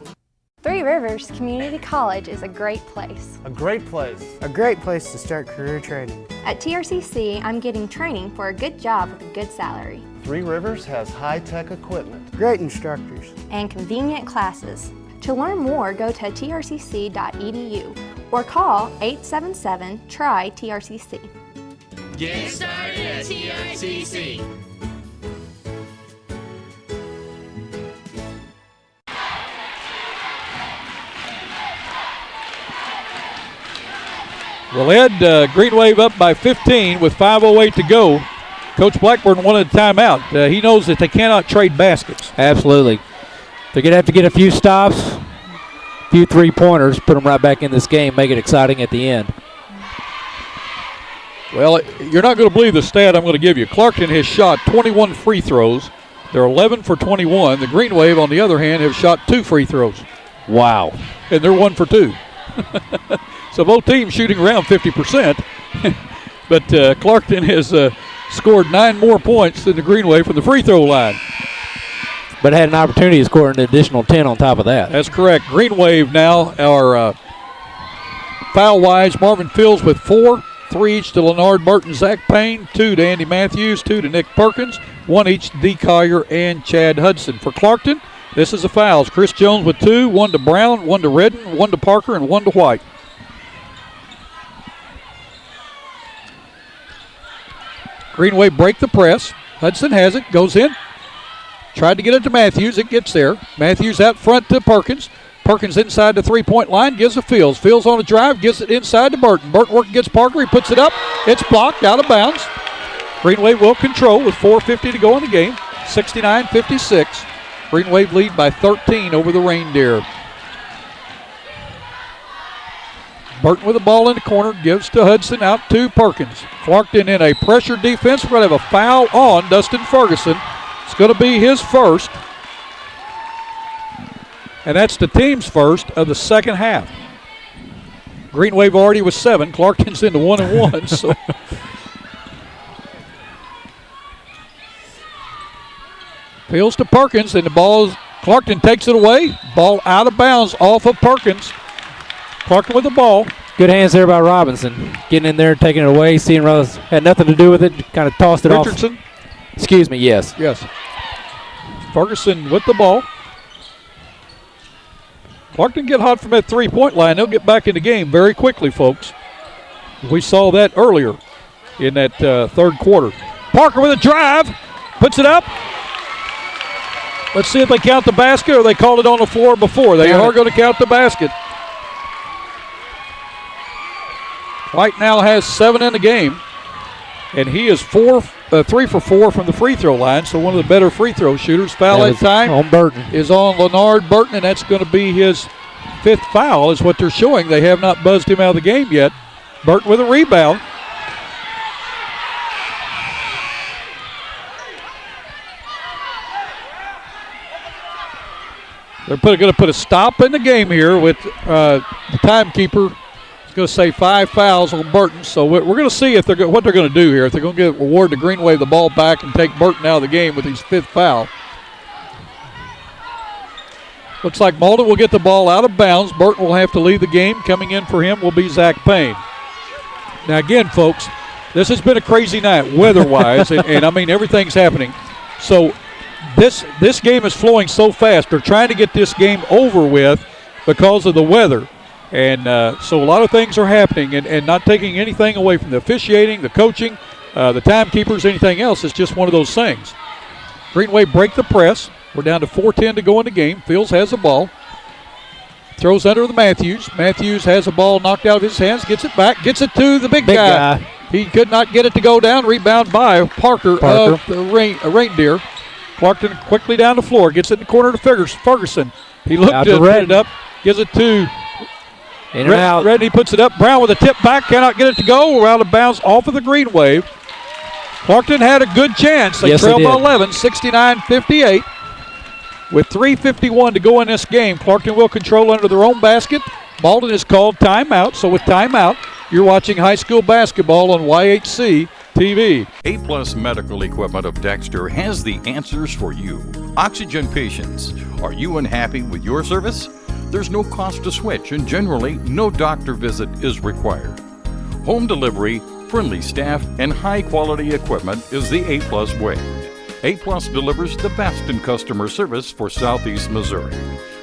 Three Rivers Community College is a great place. A great place. A great place to start career training. At TRCC, I'm getting training for a good job with a good salary. Three Rivers has high-tech equipment, great instructors, and convenient classes. To learn more, go to trcc.edu or call 877-TRY-TRCC. Get started at TRCC. Well, Ed, Green Wave up by 15 with 5:08 to go. Coach Blackburn wanted a timeout. He knows that they cannot trade baskets. Absolutely. They're going to have to get a few stops, a few three-pointers, put them right back in this game, make it exciting at the end. Well, you're not going to believe the stat I'm going to give you. Clarkton has shot 21 free throws. They're 11 for 21. The Green Wave, on the other hand, have shot 2 free throws. Wow. And they're 1 for 2. So both teams shooting around 50%. But Clarkton has scored 9 more points than the Green Wave from the free throw line. But had an opportunity to score an additional 10 on top of that. That's correct. Green Wave now are foul-wise. Marvin Fields with 4. 3 each to Leonard Burton, Zach Payne, 2 to Andy Matthews, 2 to Nick Perkins, 1 each to D. Collier and Chad Hudson. For Clarkton, this is the fouls. Chris Jones with 2, 1 to Brown, 1 to Redden, 1 to Parker, and 1 to White. Green Wave break the press. Hudson has it, goes in. Tried to get it to Matthews, it gets there. Matthews out front to Perkins. Perkins inside the three-point line, gives it Fields. Fields on a drive, gives it inside to Burton. Burton working against Parker, he puts it up. It's blocked, out of bounds. Green Wave will control with 4:50 to go in the game. 69-56. Green Wave lead by 13 over the Reindeer. Burton with the ball in the corner, gives to Hudson, out to Perkins. Clarkton in a pressure defense. We're going to have a foul on Dustin Ferguson. It's going to be his first. And that's the team's first of the second half. Green Wave already was 7. Clarkton's into 1-1. So Fields to Perkins, and the ball is, Clarkton takes it away. Ball out of bounds off of Perkins. Clarkton with the ball. Good hands there by Robinson. Getting in there, taking it away, seeing Rose had nothing to do with it, kind of tossed it Richardson. off. Excuse me, yes. Yes. Ferguson with the ball. Clarkton get hot from that three-point line. They'll get back in the game very quickly, folks. We saw that earlier in that third quarter. Parker with a drive. Puts it up. Let's see if they count the basket or they called it on the floor before. They are going to count the basket. White now has 7 in the game. And he is 3 for 4 from the free throw line, so one of the better free throw shooters. Foul at time on Burton. Is on Leonard Burton, and that's going to be his 5th foul is what they're showing. They have not buzzed him out of the game yet. Burton with a rebound. They're going to put a stop in the game here with the timekeeper. Going to say 5 fouls on Burton, so we're going to see if what they're going to do here. If they're going to award the Green Wave the ball back and take Burton out of the game with his 5th foul. Looks like Malden will get the ball out of bounds. Burton will have to leave the game. Coming in for him will be Zach Payne. Now again, folks, this has been a crazy night weather-wise, and I mean everything's happening. So this game is flowing so fast. They're trying to get this game over with because of the weather. And so a lot of things are happening and not taking anything away from the officiating, the coaching, the timekeepers, anything else. It's just one of those things. Green Wave break the press. We're down to 4:10 to go in the game. Fields has the ball. Throws under the Matthews. Matthews has the ball knocked out of his hands. Gets it back. Gets it to the big guy. He could not get it to go down. Rebound by Parker. Of the Reindeer. Clarkton quickly down the floor. Gets it in the corner to Ferguson. He looked to put it up. Gives it to in and out. Redden, he puts it up. Brown with a tip back. Cannot get it to go. We're out of bounds off of the Green Wave. Clarkton had a good chance. They trailed by 11, 69-58. With 3:51 to go in this game, Clarkton will control under their own basket. Malden is called timeout. So with timeout, you're watching high school basketball on YHC TV. A-Plus Medical Equipment of Dexter has the answers for you. Oxygen patients, are you unhappy with your service? There's no cost to switch, and generally, no doctor visit is required. Home delivery, friendly staff, and high-quality equipment is the A-Plus way. A-Plus delivers the best in customer service for Southeast Missouri.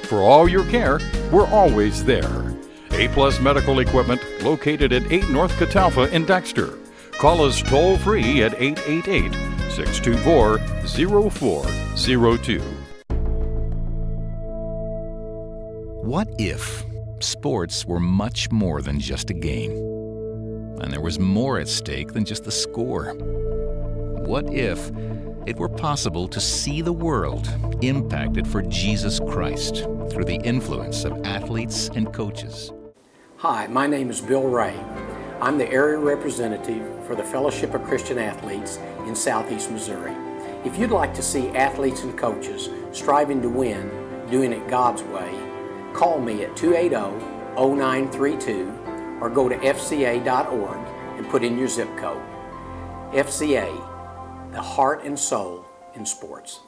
For all your care, we're always there. A-Plus Medical Equipment, located at 8 North Catalpa in Dexter. Call us toll-free at 888-624-0402. What if sports were much more than just a game? And there was more at stake than just the score. What if it were possible to see the world impacted for Jesus Christ through the influence of athletes and coaches? Hi, my name is Bill Ray. I'm the area representative for the Fellowship of Christian Athletes in Southeast Missouri. If you'd like to see athletes and coaches striving to win, doing it God's way, call me at 280-0932 or go to fca.org and put in your zip code. FCA, the heart and soul in sports.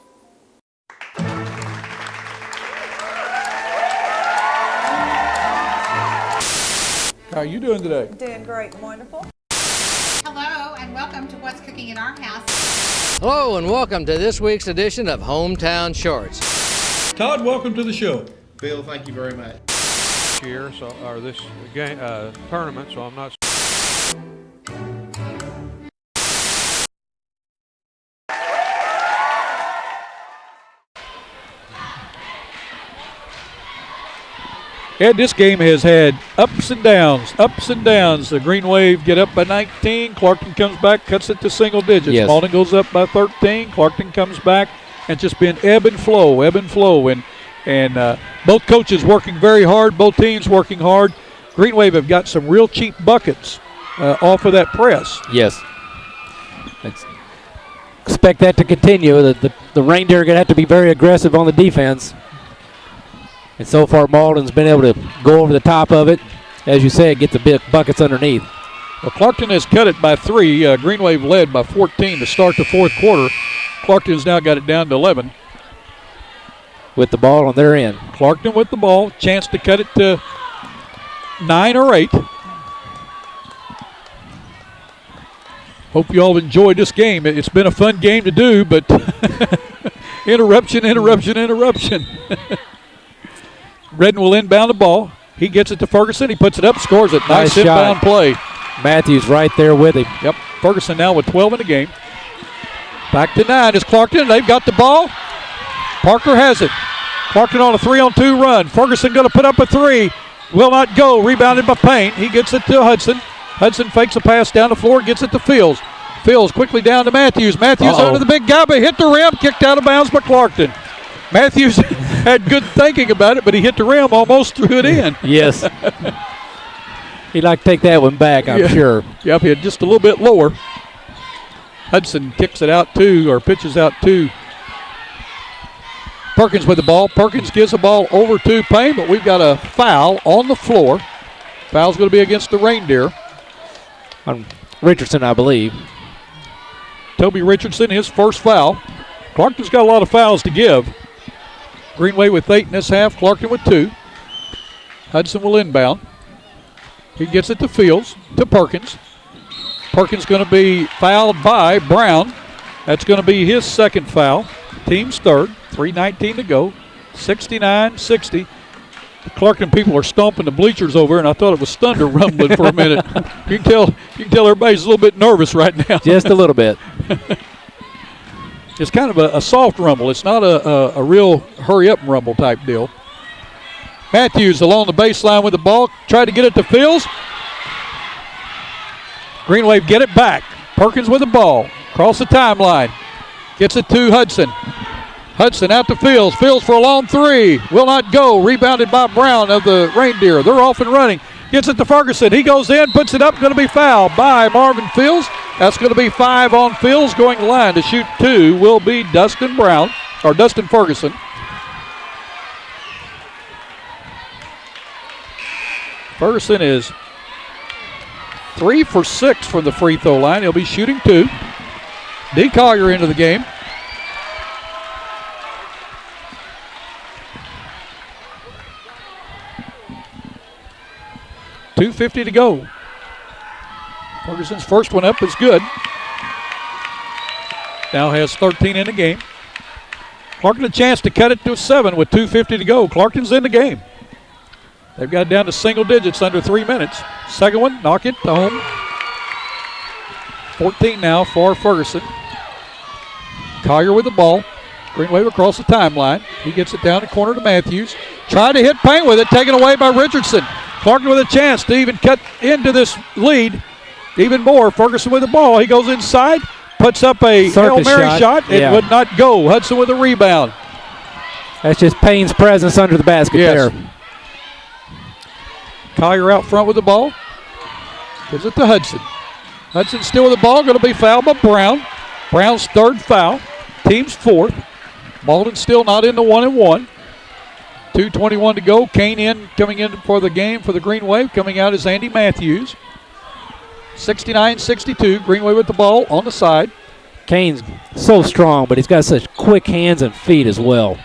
How are you doing today? Doing great, wonderful. Hello, and welcome to What's Cooking in Our House. Hello, and welcome to this week's edition of Hometown Shorts. Todd, welcome to the show. Bill, thank you very much. Year, or this game, tournament, so I'm not. Ed, this game has had ups and downs, ups and downs. The Green Wave get up by 19. Clarkton comes back, cuts it to single digits. Yes. Malden goes up by 13. Clarkton comes back, and just been ebb and flow. And both coaches working very hard, both teams working hard. Green Wave have got some real cheap buckets off of that press. Yes. Expect that to continue. The Reindeer are going to have to be very aggressive on the defense. And so far, Malden's been able to go over the top of it. As you said, get the big buckets underneath. Well, Clarkton has cut it by 3. Green Wave led by 14 to start the fourth quarter. Clarkton's now got it down to 11. With the ball on their end. Clarkton with the ball. Chance to cut it to 9 or 8. Hope you all enjoyed this game. It's been a fun game to do, but interruption. Redden will inbound the ball. He gets it to Ferguson. He puts it up, scores it. Nice inbound play. Matthews right there with him. Yep. Ferguson now with 12 in the game. Back to 9 is Clarkton. They've got the ball. Parker has it. Clarkton on a 3-on-2 run. Ferguson going to put up a 3. Will not go. Rebounded by Payne. He gets it to Hudson. Hudson fakes a pass down the floor, gets it to Fields. Fields quickly down to Matthews. Matthews under the big guy, but hit the rim, kicked out of bounds by Clarkton. Matthews had good thinking about it, but he hit the rim, almost threw it in. Yes. He'd like to take that one back, I'm sure. Yep, he had just a little bit lower. Hudson kicks it out or pitches out to Perkins with the ball. Perkins gives the ball over to Payne, but we've got a foul on the floor. Foul's going to be against the Reindeer. On Richardson, I believe. Toby Richardson, his first foul. Clarkton's got a lot of fouls to give. Greenway with 8 in this half, Clarkton with 2. Hudson will inbound. He gets it to Fields, to Perkins. Perkins going to be fouled by Brown. That's going to be his second foul. Team's third, 3:19 to go, 69-60. The Clarkton people are stomping the bleachers over, and I thought it was thunder rumbling for a minute. You can tell everybody's a little bit nervous right now. Just a little bit. It's kind of a soft rumble. It's not a real hurry-up rumble type deal. Matthews along the baseline with the ball. Tried to get it to Fields. Green Wave get it back. Perkins with the ball. Across the timeline. Gets it to Hudson. Hudson out to Fields. Fields for a long 3. Will not go. Rebounded by Brown of the Reindeer. They're off and running. Gets it to Ferguson. He goes in, puts it up. Going to be fouled by Marvin Fields. That's going to be 5 on Fields. Going to the line to shoot 2 will be Dustin Ferguson. Ferguson is 3 for 6 from the free throw line. He'll be shooting 2. D. Collier into the game. .250 to go. Ferguson's first one up is good. Now has 13 in the game. Clarkton a chance to cut it to 7 with 2:50 to go. Clarkton's in the game. They've got it down to single digits under 3 minutes. Second one, knock it home. 14 now for Ferguson. Collier with the ball. Green Wave across the timeline. He gets it down the corner to Matthews. Tried to hit Payne with it, taken away by Richardson. Clarkton with a chance to even cut into this lead. even more. Ferguson with the ball. He goes inside, puts up a Hail Mary shot. It would not go. Hudson with a rebound. That's just Payne's presence under the basket there. Collier out front with the ball. Gives it to Hudson. Hudson still with the ball. Going to be fouled by Brown. Brown's third foul. Team's fourth. Malden still not in the 1-and-1. 2:21 to go. Kane coming in for the game for the Green Wave. Coming out is Andy Matthews. 69-62. Green Wave with the ball on the side. Kane's so strong, but he's got such quick hands and feet as well.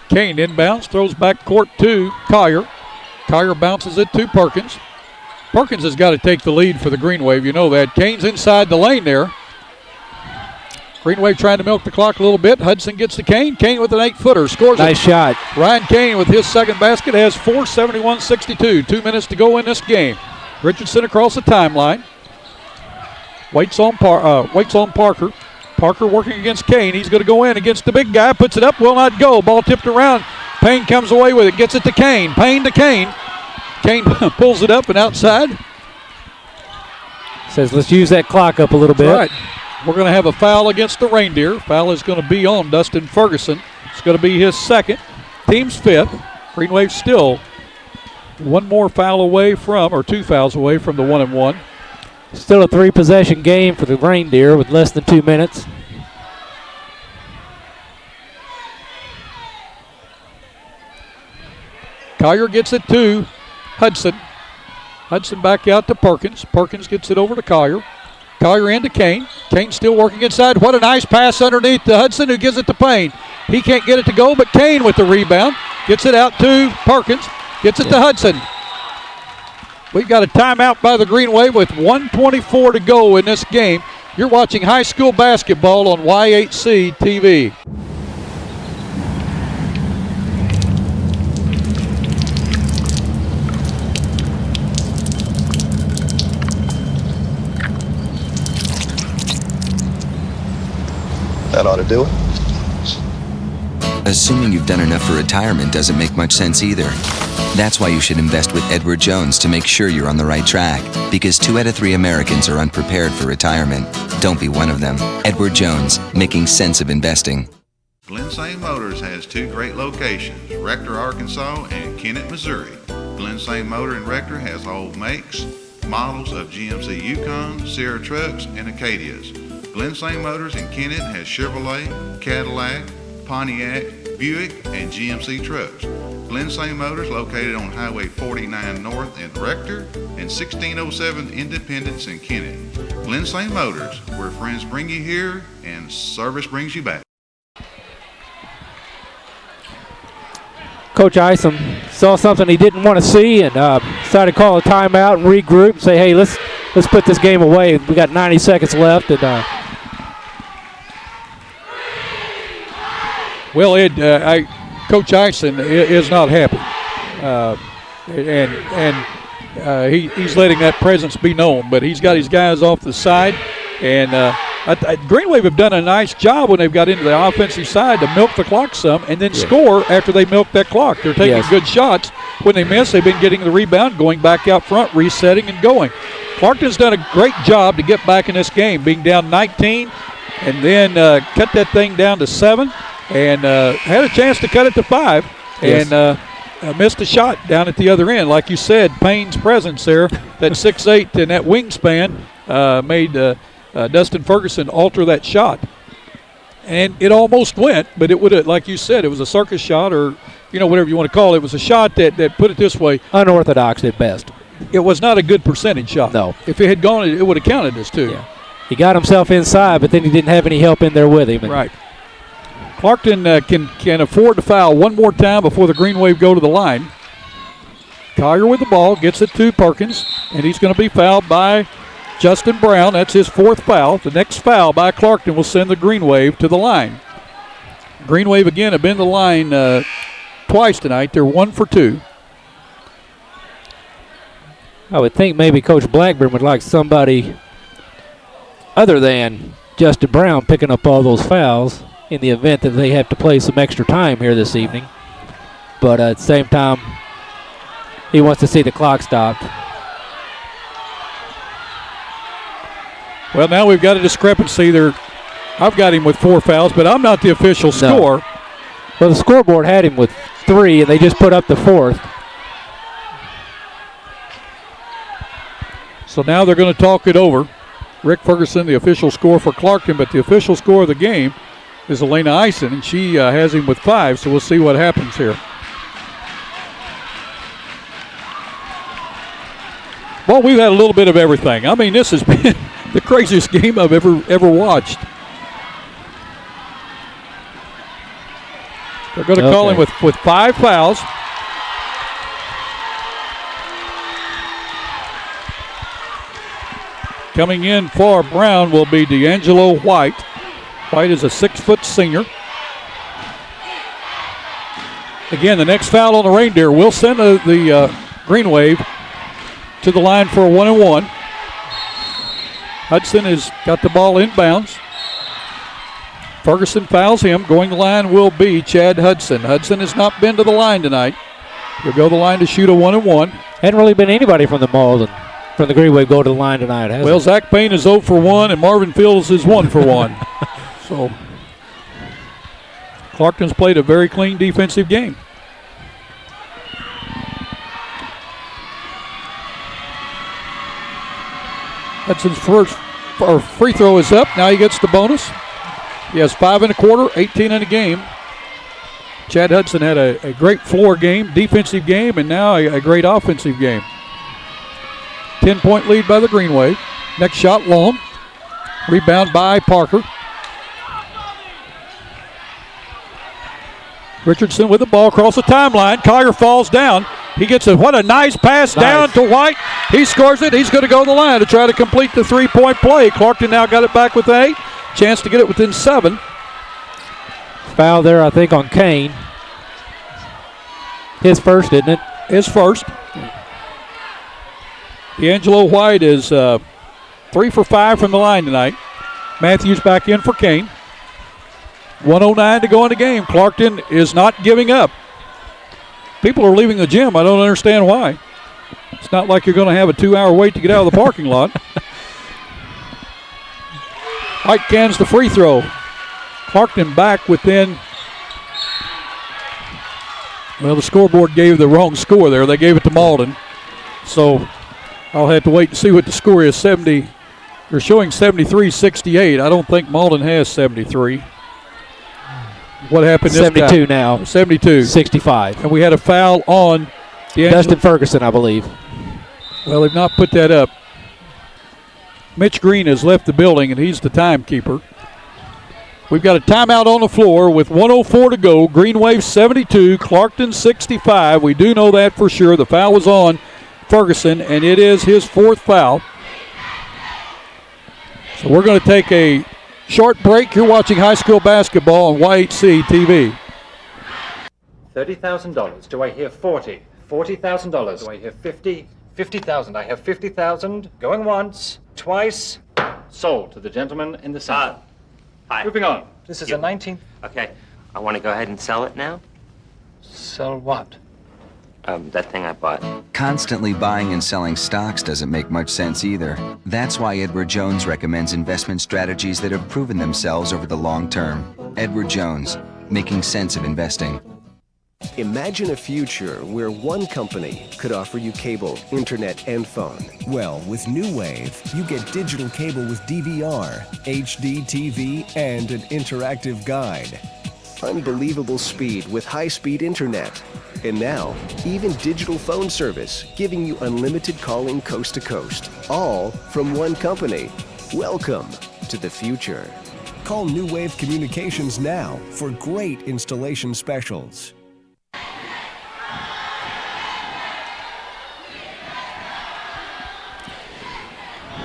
Kane inbounds, throws back court to Collier. Collier bounces it to Perkins. Perkins has got to take the lead for the Green Wave. You know that. Kane's inside the lane there. Green Wave trying to milk the clock a little bit. Hudson gets to Kane. Kane with an 8-footer. Scores nice shot. Ryan Kane with his second basket has 4:71-62. 2 minutes to go in this game. Richardson across the timeline. Waits on Parker. Parker working against Kane. He's going to go in against the big guy. Puts it up. Will not go. Ball tipped around. Payne comes away with it. Gets it to Kane. Payne to Kane. Kane pulls it up and outside. Says let's use that clock up a little bit. That's right. We're going to have a foul against the Reindeer. Foul is going to be on Dustin Ferguson. It's going to be his second. Team's fifth. Green Wave still one more foul away from, or 2 fouls away from the 1-and-1. Still a 3-possession game for the Reindeer with less than 2 minutes. Collier gets it to Hudson. Hudson back out to Perkins. Perkins gets it over to Collier. Collier into Kane. Kane still working inside. What a nice pass underneath to Hudson, who gives it to Payne. He can't get it to go, but Kane with the rebound. Gets it out to Perkins. Gets it to Hudson. We've got a timeout by the Green Wave with 1:24 to go in this game. You're watching high school basketball on Y8C TV. That ought to do it. Assuming you've done enough for retirement doesn't make much sense either. That's why you should invest with Edward Jones to make sure you're on the right track. Because 2 out of 3 Americans are unprepared for retirement. Don't be one of them. Edward Jones, making sense of investing. Glen St. Motors has 2 great locations, Rector, Arkansas and Kennett, Missouri. Glen St. Motor in Rector has all makes, models of GMC Yukon, Sierra trucks, and Acadias. Glen St. Motors in Kennett has Chevrolet, Cadillac, Pontiac, Buick, and GMC trucks. Glen St. Motors located on Highway 49 North in Rector and 1607 Independence in Kennett. Glen St. Motors, where friends bring you here and service brings you back. Coach Isom saw something he didn't want to see and decided to call a timeout and regroup and say, hey, let's put this game away. We got 90 seconds left. And well, Ed, Coach Isom is not happy, he's letting that presence be known. But he's got his guys off the side, and Green Wave have done a nice job when they've got into the offensive side to milk the clock some and then score after they milk that clock. They're taking good shots. When they miss, they've been getting the rebound, going back out front, resetting and going. Clarkton's done a great job to get back in this game, being down 19 and then cut that thing down to 7 and had a chance to cut it to 5 and missed a shot down at the other end. Like you said, Payne's presence there, that 6'8" and that wingspan made Dustin Ferguson alter that shot. And it almost went, but it would have, like you said, it was a circus shot or, whatever you want to call it. It was a shot that put it this way. Unorthodox at best. It was not a good percentage shot. No. If it had gone, it would have counted as 2. Yeah. He got himself inside, but then he didn't have any help in there with him. Right. Clarkton can afford to foul one more time before the Green Wave go to the line. Collier with the ball, gets it to Perkins, and he's going to be fouled by Justin Brown. That's his 4th foul. The next foul by Clarkton will send the Green Wave to the line. Green Wave again have been to the line twice tonight. They're 1 for 2. I would think maybe Coach Blackburn would like somebody other than Justin Brown picking up all those fouls in the event that they have to play some extra time here this evening. But at the same time, he wants to see the clock stopped. Well, now we've got a discrepancy there. I've got him with 4 fouls, but I'm not the official score. Well, the scoreboard had him with 3, and they just put up the 4th. So now they're going to talk it over. Rick Ferguson, the official score for Clarkton, but the official score of the game is Elena Eisen, and she has him with 5, so we'll see what happens here. Well, we've had a little bit of everything. I mean, this has been the craziest game I've ever watched. They're going to call him with 5 fouls. Coming in for Brown will be D'Angelo White. White is a 6-foot senior. Again, the next foul on the Reindeer will send the Green Wave to the line for a 1-and-1. Hudson has got the ball inbounds. Ferguson fouls him. Going to the line will be Chad Hudson. Hudson has not been to the line tonight. He'll go to the line to shoot a 1-and-1. Hadn't really been anybody from the Malden, from the Green Wave, go to the line tonight, has Well, it? Zach Payne is 0 for 1, and Marvin Fields is 1 for 1. So Clarkton's played a very clean defensive game. Hudson's first free throw is up. Now he gets the bonus. He has 5 1/4, 18 in a game. Chad Hudson had a great floor game, defensive game, and now a great offensive game. 10-point lead by the Green Wave. Next shot, long. Rebound by Parker. Richardson with the ball across the timeline. Collier falls down. He gets what a nice pass down to White. He scores it. He's going to go to the line to try to complete the 3-point play. Clarkton now got it back with 8. Chance to get it within 7. Foul there, I think, on Kane. His first, isn't it? His first. D'Angelo White is 3 for 5 from the line tonight. Matthews back in for Kane. 1:09 to go in the game. Clarkton is not giving up. People are leaving the gym. I don't understand why. It's not like you're going to have a 2-hour wait to get out of the parking lot. White cans the free throw. Clarkton back within. Well, the scoreboard gave the wrong score there. They gave it to Malden. So I'll have to wait and see what the score is. They're showing 73-68. I don't think Malden has 73. What happened this 72 time? now. 72. 65. And we had a foul on Dustin Ferguson, I believe. Well, they've not put that up. Mitch Green has left the building, and he's the timekeeper. We've got a timeout on the floor with 1:04 to go. Green Wave 72, Clarkton 65. We do know that for sure. The foul was on Ferguson, and it is his 4th foul. So we're going to take a short break. You're watching high school basketball on YHC TV. $30,000. Do I hear 40? $40,000. Do I hear 50? 50,000. I have 50,000. Going once, twice. Sold to the gentleman in the center. Hi. Moving on. This is a 19. Okay. I want to go ahead and sell it now. Sell what? That thing I bought. Constantly buying and selling stocks doesn't make much sense either. That's why Edward Jones recommends investment strategies that have proven themselves over the long term. Edward Jones, making sense of investing. Imagine a future where one company could offer you cable, internet, and phone. Well, with New Wave, you get digital cable with DVR, HD TV, and an interactive guide. Unbelievable speed with high-speed internet. And now, even digital phone service, giving you unlimited calling coast to coast. All from one company. Welcome to the future. Call New Wave Communications now for great installation specials.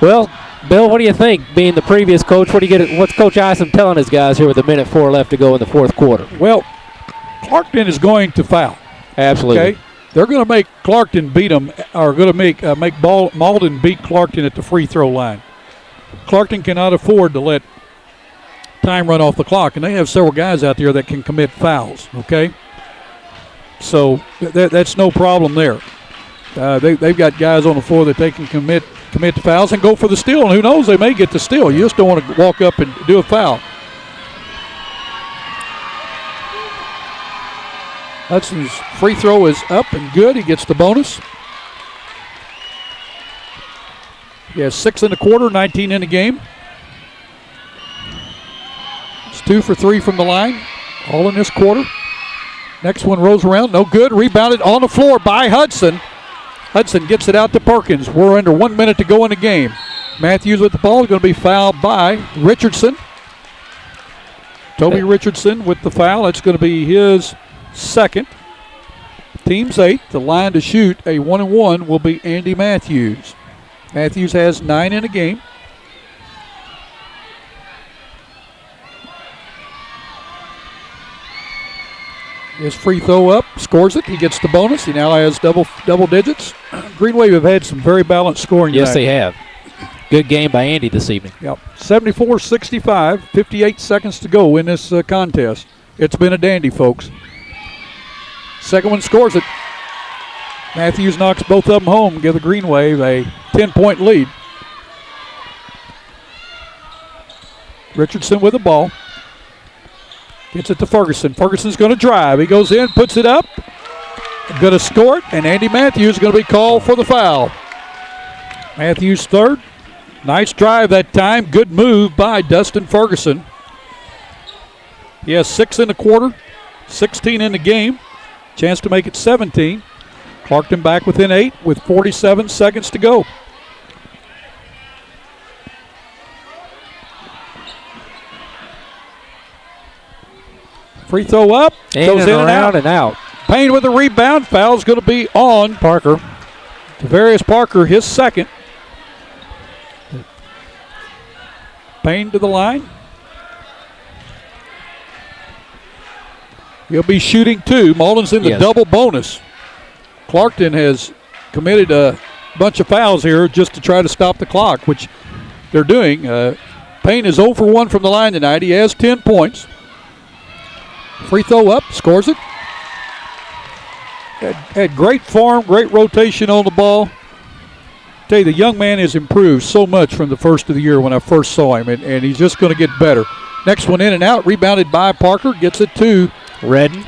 Well, Bill, what do you think? Being the previous coach, what's Coach Isom telling his guys here with 1:04 left to go in the 4th quarter? Well, Clarkton is going to foul. Absolutely. Okay? They're going to make Clarkton beat them, or going to make Malden beat Clarkton at the free throw line. Clarkton cannot afford to let time run off the clock, and they have several guys out there that can commit fouls, okay? So that's no problem there. They've got guys on the floor that they can commit to fouls and go for the steal, and who knows, they may get the steal. You just don't want to walk up and do a foul. Hudson's free throw is up and good. He gets the bonus. He has 6 in the quarter, 19 in the game. It's 2 for 3 from the line, all in this quarter. Next one rolls around, no good. Rebounded on the floor by Hudson. Hudson gets it out to Perkins. We're under 1 minute to go in the game. Matthews with the ball is going to be fouled by Richardson. Toby Richardson with the foul. That's going to be his second. Team's 8. The line to shoot a 1-and-1 will be Andy Matthews. Matthews has 9 in the game. His free throw up, scores it. He gets the bonus. He now has double digits. Green Wave have had some very balanced scoring Yes, tonight. they have. Good game by Andy this evening. Yep. 74-65, 58 seconds to go in this contest. It's been a dandy, folks. Second one scores it. Matthews knocks both of them home, give the Green Wave a 10-point lead. Richardson with the ball. Gets it to Ferguson. Ferguson's going to drive. He goes in, puts it up. Going to score it, and Andy Matthews is going to be called for the foul. Matthews third. Nice drive that time. Good move by Dustin Ferguson. He has 6 in the quarter, 16 in the game. Chance to make it 17. Clarkton back within 8 with 47 seconds to go. Free throw up. Goes in and out. And out. Payne with the rebound. Foul's going to be on Parker. Tavarius Parker, his second. Payne to the line. He'll be shooting 2. Malden's in the double bonus. Clarkton has committed a bunch of fouls here just to try to stop the clock, which they're doing. Payne is 0 for 1 from the line tonight. He has 10 points. Free throw up, scores it. Had great form, great rotation on the ball. Tell you, the young man has improved so much from the first of the year when I first saw him, and he's just going to get better. Next one in and out, rebounded by Parker, gets it to Redden.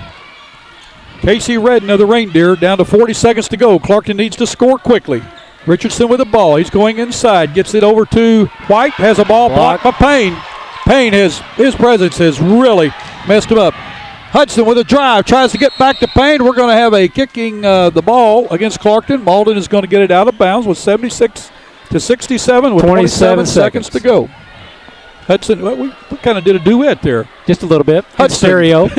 Casey Redden of the Reindeer, down to 40 seconds to go. Clarkton needs to score quickly. Richardson with the ball. He's going inside, gets it over to White, has a ball blocked by Payne. Payne, his presence has really messed him up. Hudson with a drive, tries to get back to Payne. We're going to have a kicking the ball against Clarkton. Malden is going to get it out of bounds with 76-67 with 27 seconds to go. Hudson, well, we kind of did a duet there. Just a little bit. Hudson. Stereo.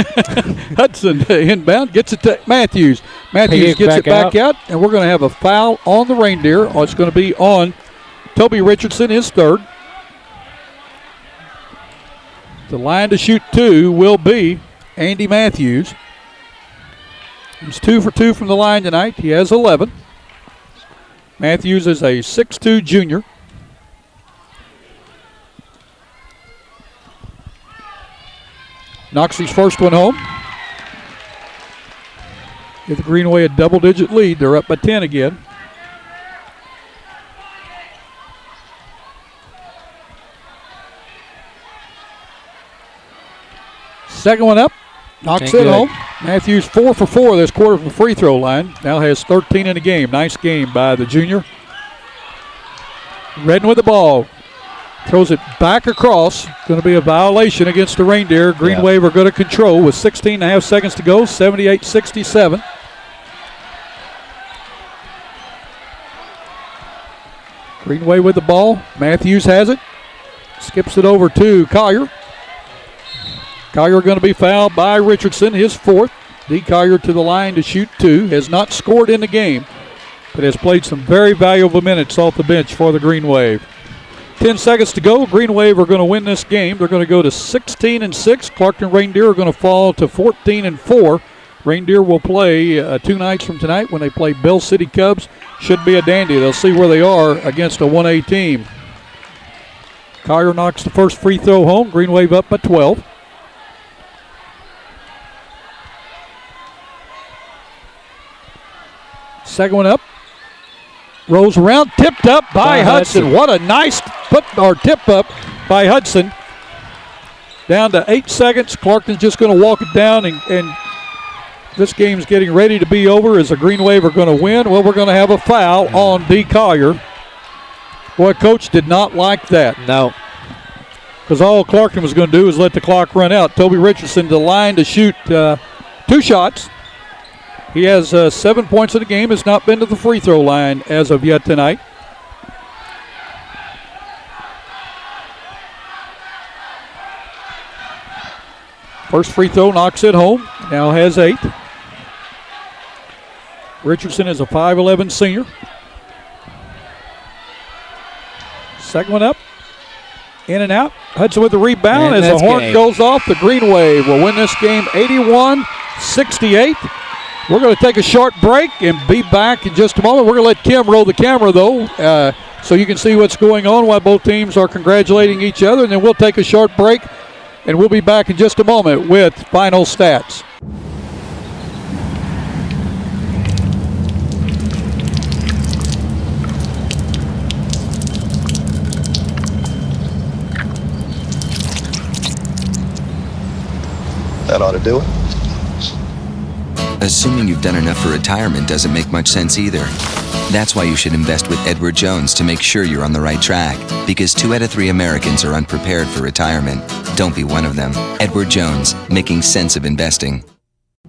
Hudson inbound, gets it to Matthews. Matthews gets it back out, and we're going to have a foul on the Reindeer. It's going to be on Toby Richardson, his third. The line to shoot 2 will be Andy Matthews. He's 2 for 2 from the line tonight. He has 11. Matthews is a 6'2 junior. Knocks his first one home. Give the Green Wave a double-digit lead. They're up by 10 again. Second one up. Knocks it home. Matthews 4 for 4 this quarter from the free throw line. Now has 13 in the game. Nice game by the junior. Redden with the ball. Throws it back across. Going to be a violation against the Reindeer. Green Wave are going to control with 16 and a half seconds to go. 78-67. Green Wave with the ball. Matthews has it. Skips it over to Collier. Collier going to be fouled by Richardson, his fourth. D. Collier to the line to shoot 2. Has not scored in the game, but has played some very valuable minutes off the bench for the Green Wave. 10 seconds to go. Green Wave are going to win this game. They're going to go to 16-6. Clarkton Reindeer are going to fall to 14-4. Reindeer will play 2 nights from tonight when they play Bell City Cubs. Should be a dandy. They'll see where they are against a 1A team. Collier knocks the first free throw home. Green Wave up by 12. Second one up. Rolls around, tipped up by Hudson. What a nice tip up by Hudson. Down to 8 seconds. Clarkton's just going to walk it down, and this game's getting ready to be over. Is the Green Wave are going to win? Well, we're going to have a foul on D. Collier. Boy, Coach did not like that. No. Because all Clarkton was going to do is let the clock run out. Toby Richardson to the line to shoot 2 shots. He has 7 points in the game. Has not been to the free throw line as of yet tonight. First free throw knocks it home. Now has 8. Richardson is a 5'11 senior. Second one up. In and out. Hudson with the rebound as the horn goes off. The Green Wave will win this game 81-68. We're going to take a short break and be back in just a moment. We're going to let Kim roll the camera, though, so you can see what's going on while both teams are congratulating each other. And then we'll take a short break, and we'll be back in just a moment with final stats. That ought to do it. Assuming you've done enough for retirement doesn't make much sense either. That's why you should invest with Edward Jones to make sure you're on the right track. Because 2 out of 3 Americans are unprepared for retirement. Don't be one of them. Edward Jones, making sense of investing.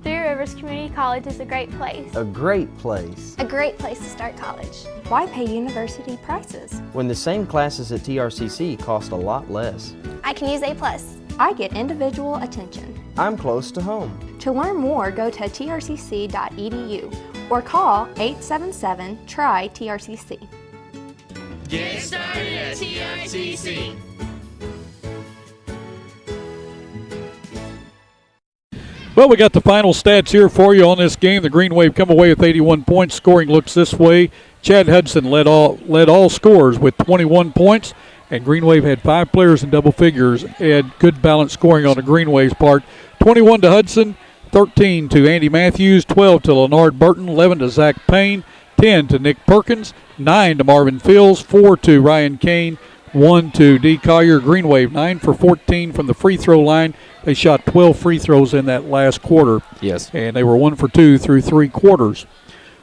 Three Rivers Community College is a great place. A great place. A great place to start college. Why pay university prices? When the same classes at TRCC cost a lot less. I can use A+. I get individual attention. I'm close to home. To learn more, go to trcc.edu or call 877-TRY-TRCC. Get started at TRCC. Well, we got the final stats here for you on this game. The Green Wave come away with 81 points. Scoring looks this way. Chad Hudson led all scorers with 21 points. And Green Wave had 5 players in double figures and good balanced scoring on the Green Wave's part. 21 to Hudson, 13 to Andy Matthews, 12 to Leonard Burton, 11 to Zach Payne, 10 to Nick Perkins, 9 to Marvin Fields, 4 to Ryan Kane, 1 to D. Collier. Green Wave 9 for 14 from the free throw line. They shot 12 free throws in that last quarter. Yes. And they were 1 for 2 through 3 quarters.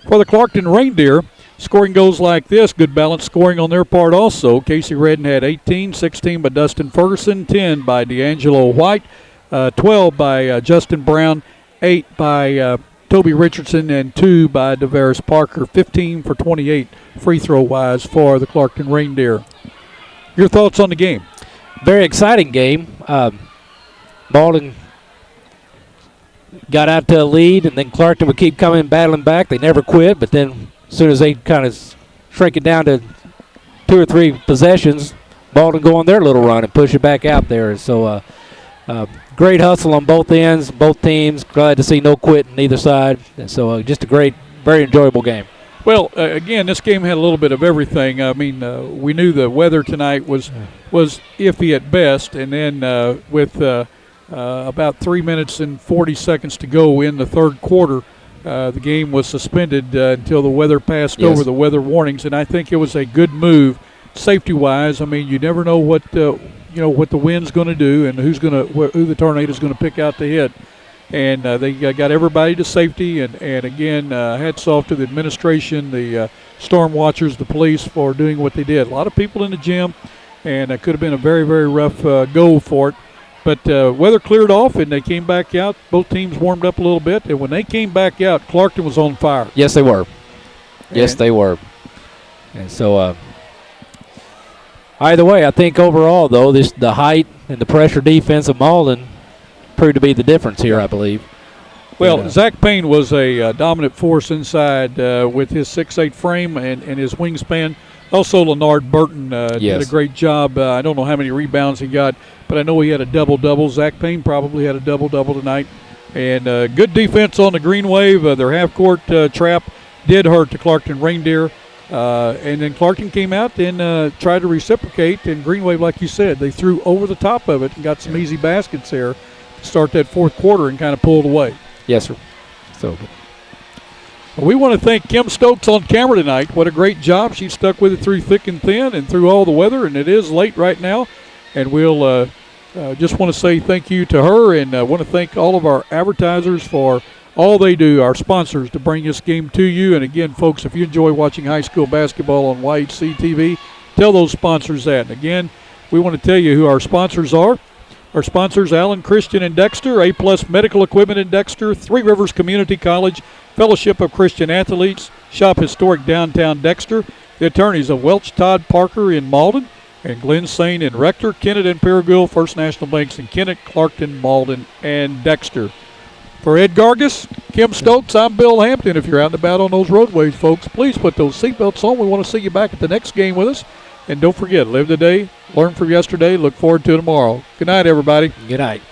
For the Clarkton Reindeer, scoring goes like this. Good balanced scoring on their part also. Casey Redden had 18, 16 by Dustin Ferguson, 10 by D'Angelo White, 12 by Justin Brown, 8 by Toby Richardson, and 2 by DeVaris Parker. 15 for 28 free throw wise for the Clarkton Reindeer. Your thoughts on the game? Very exciting game. Malden got out to a lead, and then Clarkton would keep coming, battling back. They never quit, but then as soon as they kind of shrink it down to 2 or 3 possessions, Malden go on their little run and push it back out there. So great hustle on both ends, both teams. Glad to see no quit on either side. And so just a great, very enjoyable game. Well, again, this game had a little bit of everything. I mean, we knew the weather tonight was iffy at best, and then with about 3 minutes and 40 seconds to go in the third quarter, the game was suspended until the weather passed over the weather warnings, and I think it was a good move, safety-wise. I mean, you never know what the wind's going to do and who the tornado's going to pick out to hit. And they got everybody to safety, and again, hats off to the administration, the storm watchers, the police for doing what they did. A lot of people in the gym, and it could have been a very, very rough go for it. But weather cleared off, and they came back out. Both teams warmed up a little bit, and when they came back out, Clarkton was on fire. Yes, they were. Yes, they were. And so either way, I think overall, though, the height and the pressure defense of Malden proved to be the difference here, I believe. Well, Zach Payne was a dominant force inside with his 6'8" frame and his wingspan. Also, Leonard Burton did a great job. I don't know how many rebounds he got, but I know he had a double-double. Zach Payne probably had a double-double tonight. And good defense on the green wave. Their half-court trap did hurt the Clarkton Reindeer. And then Clarkton came out and tried to reciprocate. And green wave, like you said, they threw over the top of it and got some easy baskets there to start that fourth quarter and kind of pulled away. Yes, sir. So. We want to thank Kim Stokes on camera tonight. What a great job. She stuck with it through thick and thin and through all the weather, and it is late right now. And we'll just want to say thank you to her, and want to thank all of our advertisers for all they do, our sponsors, to bring this game to you. And again, folks, if you enjoy watching high school basketball on YHC TV, tell those sponsors that. And again, we want to tell you who our sponsors are. Our sponsors, Allen Christian and Dexter, A-Plus Medical Equipment in Dexter, Three Rivers Community College, Fellowship of Christian Athletes, Shop Historic Downtown Dexter, the attorneys of Welch Todd Parker in Malden, and Glenn Sain in Rector, Kennett and Paragould, First National Banks in Kennett, Clarkton, Malden, and Dexter. For Ed Gargis, Kim Stokes, I'm Bill Hampton. If you're out and about on those roadways, folks, please put those seatbelts on. We want to see you back at the next game with us. And don't forget, live today, learn from yesterday, look forward to tomorrow. Good night, everybody. Good night.